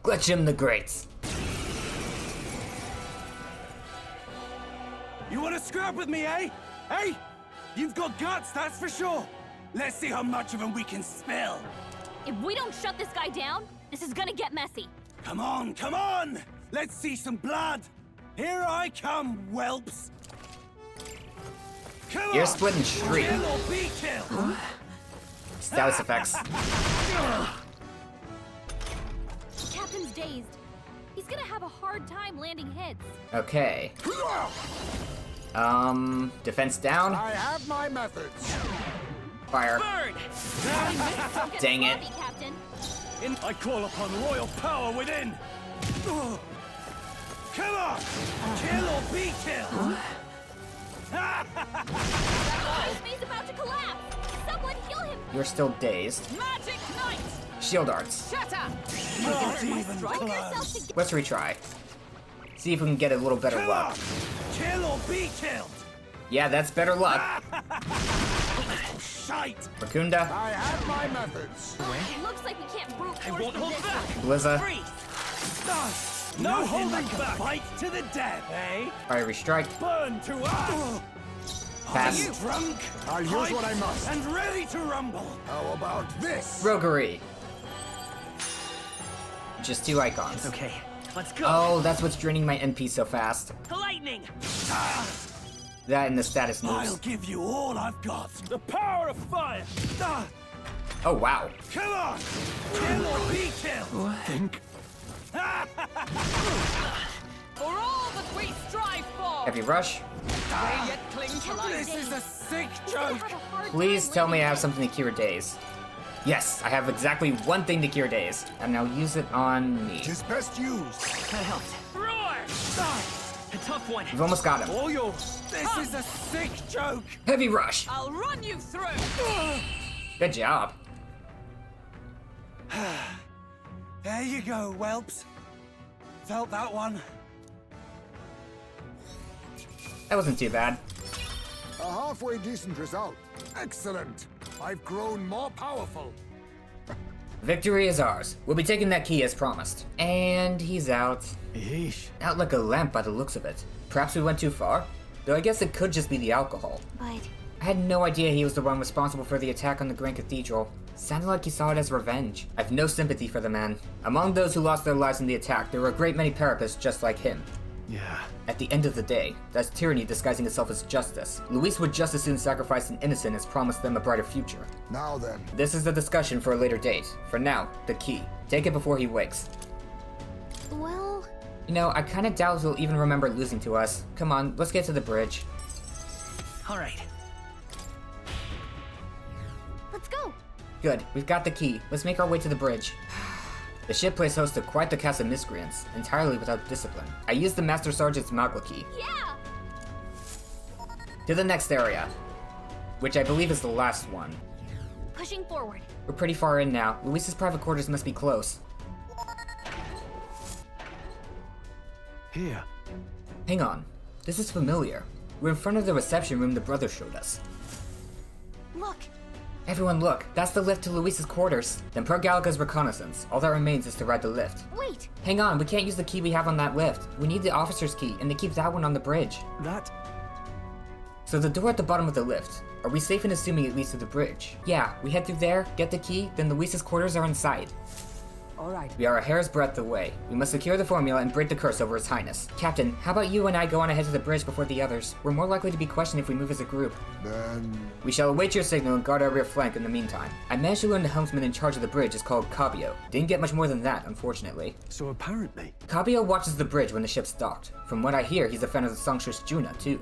Glechom the Great. You want to scrap with me, eh? Hey, you've got guts, that's for sure. Let's see how much of them we can spill. If we don't shut this guy down, this is gonna get messy. Come on, come on! Let's see some blood. Here I come, whelps. Come on! You're splitting street. Kill or be killed. Status effects. The captain's dazed. He's gonna have a hard time landing hits. Okay. Defense down. I have my methods. Fire. Burn! Don't get Dang it. sloppy, Captain. I call upon royal power within. Come on! Kill or be killed. He's about to collapse. Someone heal him. You're still dazed. Magic Knight! Shield arts. Shatter! Not even Pull close. yourself together. Let's retry. See if we can get a little better Come luck. on! Kill or be killed. Yeah, that's better luck. Shite! Racunda. I have my methods. It looks like we can't brute force won't this hold one. Blizza. No Nothing holding like a back! Fight to the death, eh? Fiery strike. Burn to us. Pass. Are you drunk? I'll use what I must. And ready to rumble. How about this? Roguery. Just two icons. Okay, let's go. Oh, that's what's draining my NP so fast. Lightning! That and the status I'll moves. give you all I've got. The power of fire. Ah, Oh, wow. come on! Kill or be killed. Think. For all that we strive for! Heavy rush. May yet cling to life. This is a sick He's gonna joke. have a hard Please time tell me I landing have something to cure days. Yes, I have exactly one thing to cure days. And now use it on me. Tis best used. That helped. Roar. A tough one. We've almost got him. All yours. This is a sick joke. Heavy rush. I'll run you through! Good job. There you go, whelps. Felt that one. That wasn't too bad. A halfway decent result. Excellent. I've grown more powerful. Victory is ours. We'll be taking that key as promised. And he's out. Yeesh. Out like a lamp by the looks of it. Perhaps we went too far? Though I guess it could just be the alcohol. But I had no idea he was the one responsible for the attack on the Grand Cathedral. Sounded like he saw it as revenge. I've no sympathy for the man. Among those who lost their lives in the attack, there were a great many Parapists just like him. Yeah. At the end of the day, that's tyranny disguising itself as justice. Luis would just as soon sacrifice an innocent as promise them a brighter future. Now then. This is a discussion for a later date. For now, the key. Take it before he wakes. You know, I kinda doubt he'll even remember losing to us. Come on, let's get to the bridge. All right. Let's go. Good, we've got the key. Let's make our way to the bridge. The ship plays host to quite the cast of miscreants, entirely without discipline. I used the Master Sergeant's Magla key. Yeah. To the next area, which I believe is the last one. Pushing forward. We're pretty far in now. Luis's private quarters must be close. Here. Hang on. This is familiar. We're in front of the reception room the brother showed us. Look. Everyone look, that's the lift to Luis's quarters. Then per Gallica's reconnaissance, all that remains is to ride the lift. Wait. Hang on, we can't use the key we have on that lift. We need the officer's key, and they keep that one on the bridge. That... So the door at the bottom of the lift. Are we safe in assuming it leads to the bridge? Yeah, we head through there, get the key, then Luis's quarters are in sight. Alright. We are a hair's breadth away. We must secure the formula and break the curse over His Highness. Captain, how about you and I go on ahead to the bridge before the others? We're more likely to be questioned if we move as a group. Then... We shall await your signal and guard our rear flank in the meantime. I managed to learn the helmsman in charge of the bridge is called Cabio. Didn't get much more than that, unfortunately. So apparently... Cabio watches the bridge when the ship's docked. From what I hear, he's a fan of the songstress Juna, too.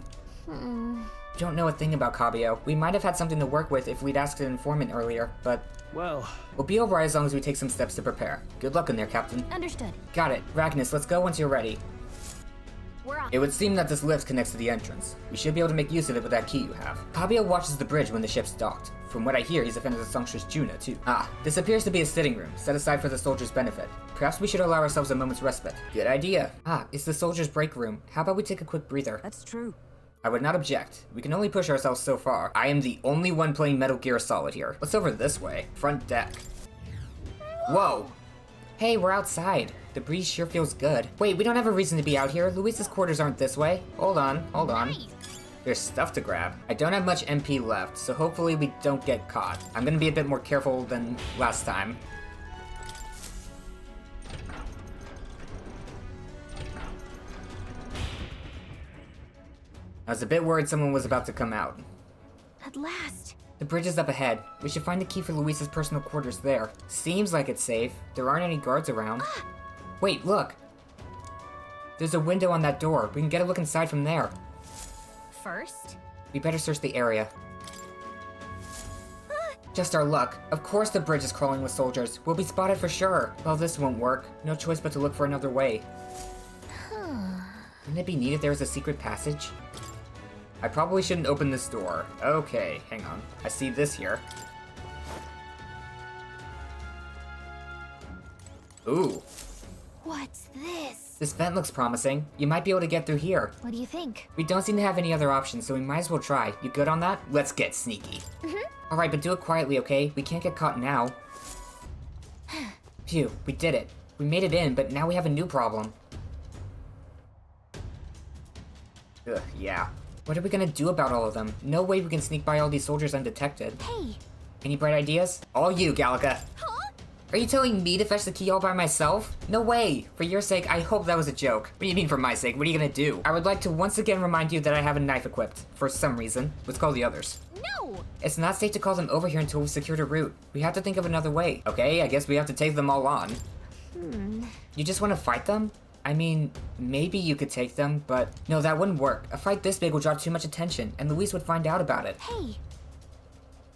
Don't know a thing about Cabio. We might have had something to work with if we'd asked an informant earlier, but... Well... We'll be alright as long as we take some steps to prepare. Good luck in there, Captain. Understood. Got it. Ragnas, let's go once you're ready. We're off. It would seem that this lift connects to the entrance. We should be able to make use of it with that key you have. Cabio watches the bridge when the ship's docked. From what I hear, he's a fan of the songstress Juna, too. Ah, this appears to be a sitting room, set aside for the soldiers' benefit. Perhaps we should allow ourselves a moment's respite. Good idea. Ah, it's the soldiers' break room. How about we take a quick breather? That's true. I would not object. We can only push ourselves so far. I am the only one playing Metal Gear Solid here. Let's over this way. Front deck. Whoa! Hey, we're outside. The breeze sure feels good. Wait, we don't have a reason to be out here. Luis's quarters aren't this way. Hold on, hold on. Nice. There's stuff to grab. I don't have much MP left, so hopefully we don't get caught. I'm gonna be a bit more careful than last time. I was a bit worried someone was about to come out. At last. The bridge is up ahead. We should find the key for Luis's personal quarters there. Seems like it's safe. There aren't any guards around. Wait, look! There's a window on that door. We can get a look inside from there. First. We better search the area. Just our luck. Of course the bridge is crawling with soldiers. We'll be spotted for sure. Well, this won't work. No choice but to look for another way. Wouldn't it be neat if there was a secret passage? I probably shouldn't open this door. Okay, hang on. I see this here. Ooh. What's this? This vent looks promising. You might be able to get through here. What do you think? We don't seem to have any other options, so we might as well try. You good on that? Let's get sneaky. Alright, but do it quietly, okay? We can't get caught now. Phew, we did it. We made it in, but now we have a new problem. Ugh, yeah. What are we gonna do about all of them? No way we can sneak by all these soldiers undetected. Hey. Any bright ideas? All you, Gallica. Huh? Are you telling me to fetch the key all by myself? No way! For your sake, I hope that was a joke. What do you mean for my sake? What are you gonna do? I would like to once again remind you that I have a knife equipped. For some reason. Let's call the others. No! It's not safe to call them over here until we've secured a route. We have to think of another way. Okay, I guess we have to take them all on. You just want to fight them? I mean, maybe you could take them, but no, that wouldn't work. A fight this big would draw too much attention, and Luis would find out about it. Hey.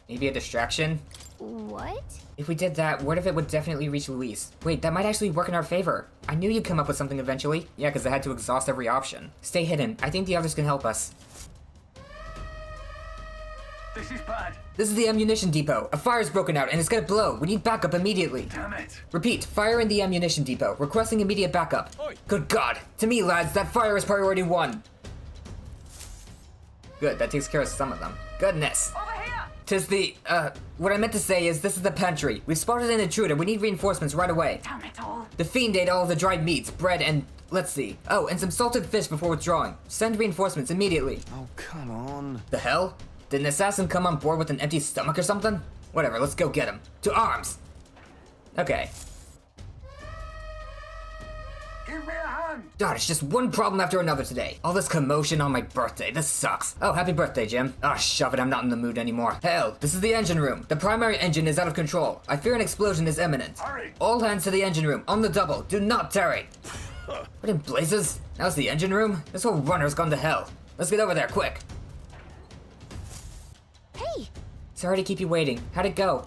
Maybe a distraction? What? If we did that, word of it would definitely reach Luis. Wait, that might actually work in our favor. I knew you'd come up with something eventually. Yeah, because I had to exhaust every option. Stay hidden. I think the others can help us. This is bad. This is the ammunition depot. A fire's broken out and it's gonna blow. We need backup immediately. Damn it. Repeat, fire in the ammunition depot. Requesting immediate backup. Oi. Good God. To me, lads, that fire is priority 1. Good, that takes care of some of them. Goodness. Over here! Tis the, what I meant to say is this is the pantry. We've spotted an intruder. We need reinforcements right away. Damn it all. The fiend ate all of the dried meats, bread, and, let's see. Oh, and some salted fish before withdrawing. Send reinforcements immediately. Oh, come on. The hell? Did an assassin come on board with an empty stomach or something? Whatever, let's go get him. To arms! Okay. Give me a hand! God, it's just one problem after another today. All this commotion on my birthday, this sucks. Oh, happy birthday, Jim. Ah, shove it, I'm not in the mood anymore. Hell, this is the engine room. The primary engine is out of control. I fear an explosion is imminent. Hurry! All hands to the engine room, on the double. Do not tarry. What in blazes? Now's the engine room? This whole runner's gone to hell. Let's get over there, quick. Hey! Sorry to keep you waiting. How'd it go?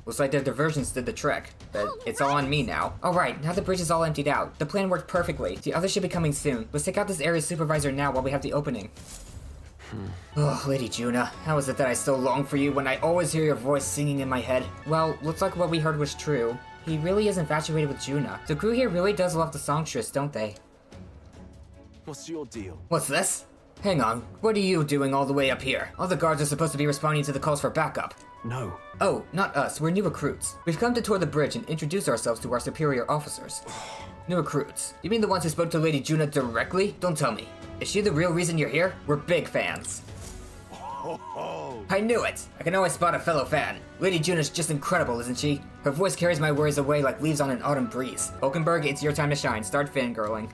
Looks like their diversions did the trick, but it's all on me now. Alright, now the bridge is all emptied out. The plan worked perfectly. The others should be coming soon. Let's take out this area's supervisor now while we have the opening. Oh, Lady Juna, how is it that I still long for you when I always hear your voice singing in my head? Well, looks like what we heard was true. He really is infatuated with Juna. The crew here really does love the songstress, don't they? What's your deal? What's this? Hang on, what are you doing all the way up here? All the guards are supposed to be responding to the calls for backup. No. Oh, not us, we're new recruits. We've come to tour the bridge and introduce ourselves to our superior officers. New recruits? You mean the ones who spoke to Lady Juna directly? Don't tell me. Is she the real reason you're here? We're big fans. I knew it! I can always spot a fellow fan. Lady Juna's just incredible, isn't she? Her voice carries my worries away like leaves on an autumn breeze. Hulkenberg, it's your time to shine. Start fangirling.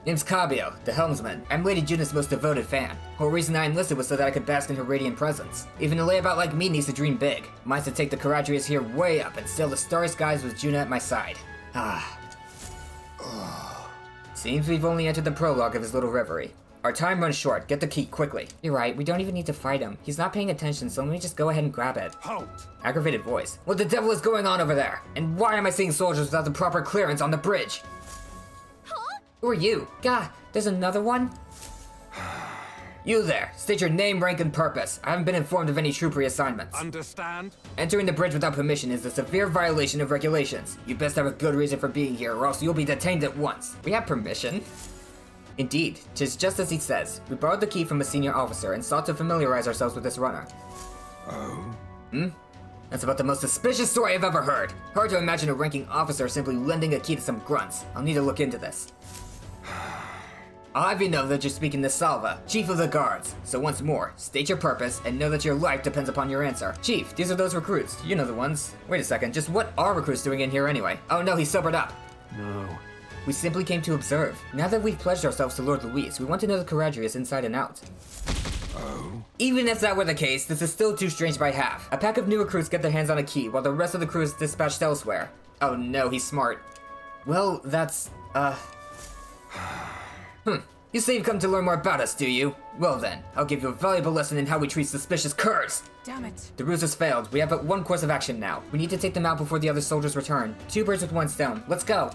Name's Cabio, the helmsman. I'm Lady Juna's most devoted fan. Whole reason I enlisted was so that I could bask in her radiant presence. Even a layabout like me needs to dream big. Mine's to take the Charadrius here way up and sail the starry skies with Juna at my side. Seems we've only entered the prologue of his little reverie. Our time runs short. Get the key, quickly. You're right, we don't even need to fight him. He's not paying attention, so let me just go ahead and grab it. Halt! Aggravated voice. What the devil is going on over there? And why am I seeing soldiers without the proper clearance on the bridge? Huh? Who are you? Gah, there's another one? You there, state your name, rank, and purpose. I haven't been informed of any troop reassignments. Understand? Entering the bridge without permission is a severe violation of regulations. You best have a good reason for being here, or else you'll be detained at once. We have permission? Indeed, 'tis just as he says. We borrowed the key from a senior officer and sought to familiarize ourselves with this runner. Oh? That's about the most suspicious story I've ever heard. Hard to imagine a ranking officer simply lending a key to some grunts. I'll need to look into this. I'll have you know that you're speaking to Salva, Chief of the Guards. So once more, state your purpose and know that your life depends upon your answer. Chief, these are those recruits. You know the ones. Wait a second, just what are recruits doing in here anyway? Oh no, he's sobered up. No. We simply came to observe. Now that we've pledged ourselves to Lord Louise, we want to know the Charadrius inside and out. Oh? Even if that were the case, this is still too strange by half. A pack of new recruits get their hands on a key, while the rest of the crew is dispatched elsewhere. Oh no, he's smart. Well, that's, You say you've come to learn more about us, do you? Well then, I'll give you a valuable lesson in how we treat suspicious curs. Damn it. The ruse has failed. We have but one course of action now. We need to take them out before the other soldiers return. 2 birds with 1 stone. Let's go.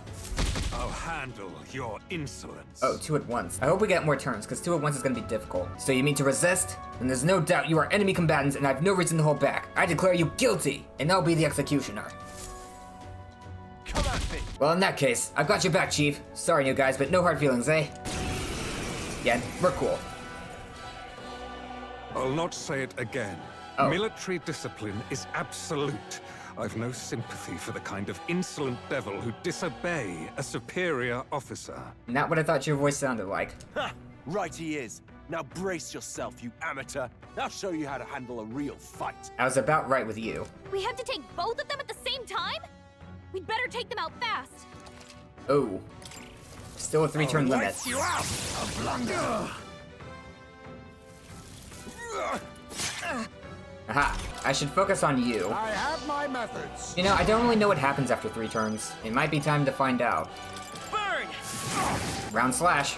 I'll handle your insolence. Oh, 2 at once. I hope we get more turns, because 2 at once is gonna be difficult. So you mean to resist? Then there's no doubt you are enemy combatants and I have no reason to hold back. I declare you guilty, and I'll be the executioner. Come at me! Well, in that case, I've got your back, Chief. Sorry, you guys, but no hard feelings, eh? Yeah, we're cool. I'll not say it again. Oh. Military discipline is absolute. I've no sympathy for the kind of insolent devil who disobey a superior officer. Not what I thought your voice sounded like. Ha! Right he is. Now brace yourself, you amateur. I'll show you how to handle a real fight. I was about right with you. We have to take both of them at the same time? We'd better take them out fast. Oh. Still a 3-turn limit. You out! A blunder! Aha. I should focus on you. I have my methods. You know, I don't really know what happens after 3 turns. It might be time to find out. Burn! Round slash.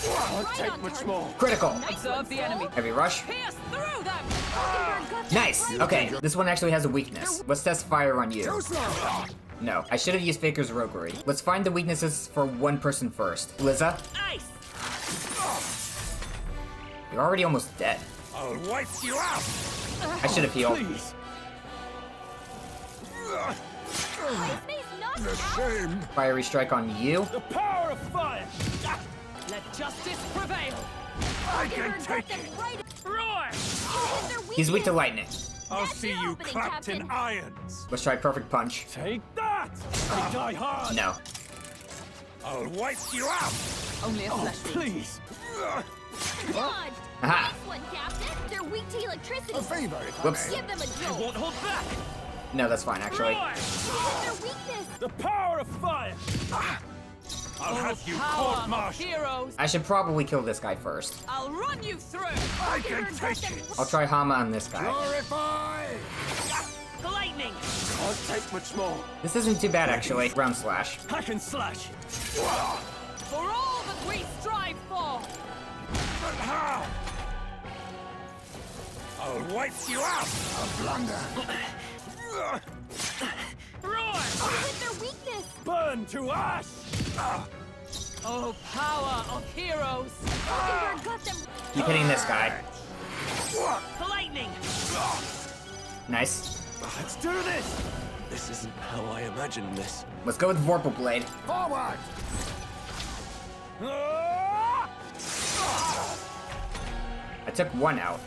Can't take much more. Critical. Observe the enemy. Heavy rush. Pierce through them! Nice. Okay, this one actually has a weakness. Let's test fire on you. Too slow. No, I should have used Faker's roguery. Let's find the weaknesses for one person first. Liza, Ice! you're already almost dead. I'll wipe you out! I should have healed. Please! Ice Mace knocked The out? shame. Fiery strike on you. The power of fire! Let justice prevail! I can Hulkenberg take got them it! right. Roar! You hit their He's weak to weakness. lightning. I'll That's see your you opening, clapped in Captain. irons! Let's try perfect punch. Take that! I die hard! No. I'll wipe you out! Only a Oh, flesh wound. please! Dodged. Aha. Nice one, Captain. They're weak to electricity. A favor, if I Whoops. may. Give them a jolt. Won't hold back! No, that's fine, actually. Roar! You hit their weakness. The power of fire! I'll have you Power of court-martialed! heroes! I should probably kill this guy first. I'll run you through! I can Hulkenberg got take them it! I'll try Hama on this guy. Glorify. Glechom! lightning! Can't take much more. This isn't too bad, actually. Round slash. Hack and slash. For all that we strive for! But how? I'll wipe you out! A blunder. Roar! With their weakness! Burn to ash! Oh, power of heroes! Mockingbird got them! Keep hitting this guy. The lightning! Nice. Let's do this! This isn't how I imagined this. Let's go with Vorpal Blade. Forward! I took one out.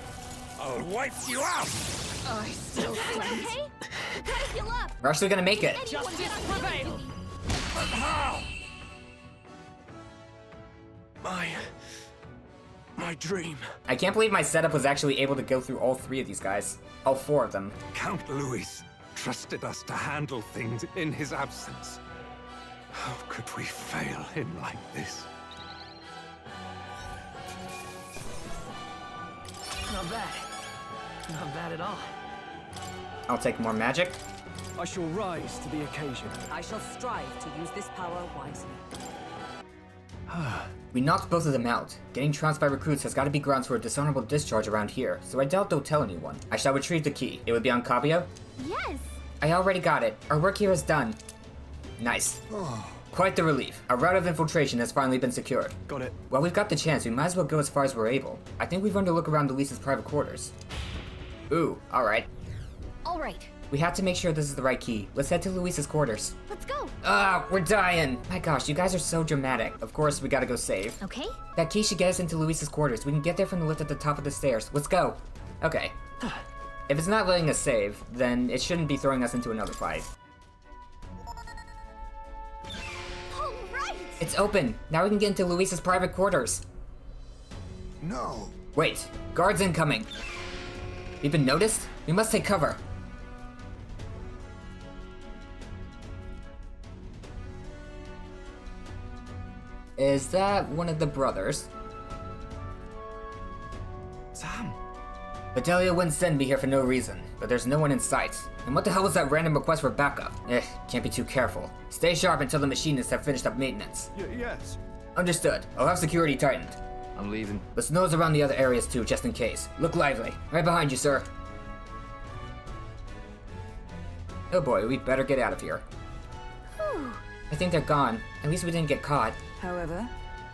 I'll wipe you out! I still Okay? You gotta heal up! We're actually gonna make it. Anyone Justice get on camera prevail. duty. But how? My dream. I can't believe my setup was actually able to go through all three of these guys. All four of them. Count Louis trusted us to handle things in his absence. How could we fail him like this? Not bad. Not bad at all. I'll take more magic. I shall rise to the occasion. I shall strive to use this power wisely. We knocked both of them out. Getting trounced by recruits has got to be grounds for a dishonorable discharge around here, so I doubt they'll tell anyone. I shall retrieve the key. It would be on Cabio? Yes! I already got it. Our work here is done. Nice. Quite the relief. Our route of infiltration has finally been secured. Got it. While we've got the chance, we might as well go as far as we're able. I think we've run to look around Luis's private quarters. Ooh, alright. Alright, We have to make sure this is the right key. Let's head to Luis's quarters. let's go! Ah, we're dying! My gosh, you guys are so dramatic. Of course, we gotta go save. Okay? That key should get us into Luis's quarters. We can get there from the lift at the top of the stairs. Let's go. Okay. If it's not letting us save, then it shouldn't be throwing us into another fight. Alright! It's open! Now we can get into Luis's private quarters. No. Wait, guards incoming. We've been noticed? We must take cover. Is that one of the brothers? Sam! Bedelia wouldn't send me here for no reason, but there's no one in sight. And what the hell was that random request for backup? Can't be too careful. Stay sharp until the machinists have finished up maintenance. Yes. Understood. I'll have security tightened. I'm leaving. Let's nose around the other areas too, just in case. Look lively. Right behind you, sir. Oh boy, we better get out of here. Whew. I think they're gone. At least we didn't get caught.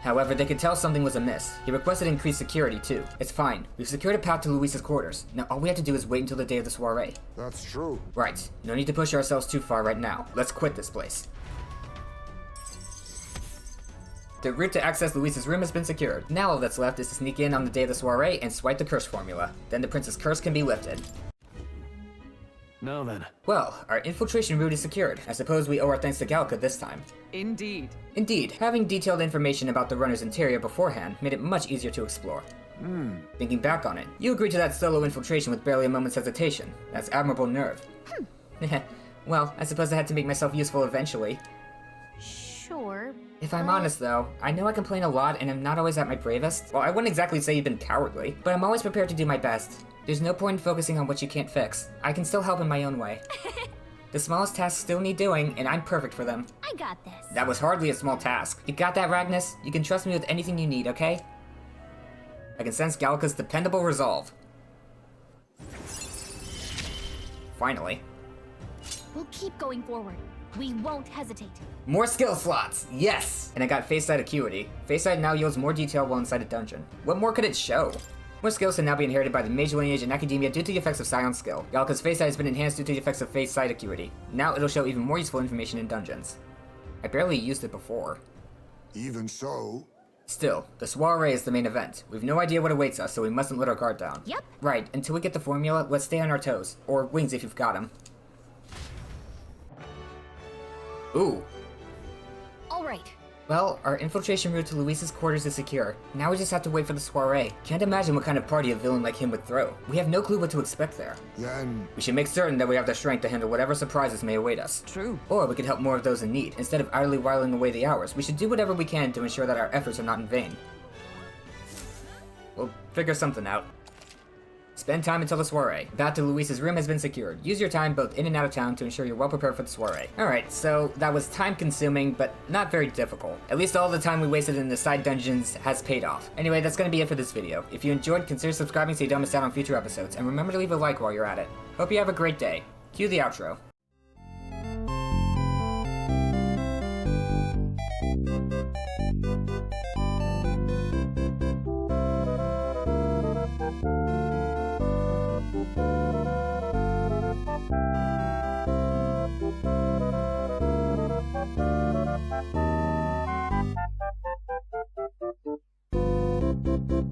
However, they could tell something was amiss. He requested increased security too. It's fine. We've secured a path to Luis's quarters. Now all we have to do is wait until the day of the soiree. That's true. Right. No need to push ourselves too far right now. Let's quit this place. The route to access Luis's room has been secured. Now all that's left is to sneak in on the day of the soiree and swipe the curse formula. Then the prince's curse can be lifted. Now then. Well, our infiltration route is secured. I suppose we owe our thanks to Galka this time. Indeed. Indeed, having detailed information about the runner's interior beforehand made it much easier to explore. Thinking back on it, you agreed to that solo infiltration with barely a moment's hesitation. That's admirable nerve. Well, I suppose I had to make myself useful eventually. Sure. If I'm honest though, I know I complain a lot and I'm not always at my bravest. Well, I wouldn't exactly say you've been cowardly, but I'm always prepared to do my best. There's no point in focusing on what you can't fix. I can still help in my own way. The smallest tasks still need doing, and I'm perfect for them. I got this. That was hardly a small task. You got that, Ragnus? You can trust me with anything you need, okay? I can sense Galka's dependable resolve. Finally. We'll keep going forward. We won't hesitate. More skill slots! Yes! And I got Face Sight Acuity. Face Sight now yields more detail while inside a dungeon. What more could it show? More skills can now be inherited by the mage lineage in academia due to the effects of Scion's skill. Galka's Face Sight has been enhanced due to the effects of Face Sight Acuity. Now it'll show even more useful information in dungeons. I barely used it before. Even so, Still, the soiree is the main event. We've no idea what awaits us, so we mustn't let our guard down. Yep. Right, until we get the formula, let's stay on our toes. Or wings if you've got them. Ooh. Alright. Well, our infiltration route to Luis's quarters is secure. Now we just have to wait for the soiree. Can't imagine what kind of party a villain like him would throw. We have no clue what to expect there. then We should make certain that we have the strength to handle whatever surprises may await us. True. Or we could help more of those in need. Instead of idly whiling away the hours, we should do whatever we can to ensure that our efforts are not in vain. We'll figure something out. Spend time until the soiree. The path to Luis's room has been secured. Use your time both in and out of town to ensure you're well prepared for the soiree. Alright, so that was time consuming, but not very difficult. At least all the time we wasted in the side dungeons has paid off. Anyway, that's gonna be it for this video. If you enjoyed, consider subscribing so you don't miss out on future episodes, and remember to leave a like while you're at it. Hope you have a great day. Cue the outro.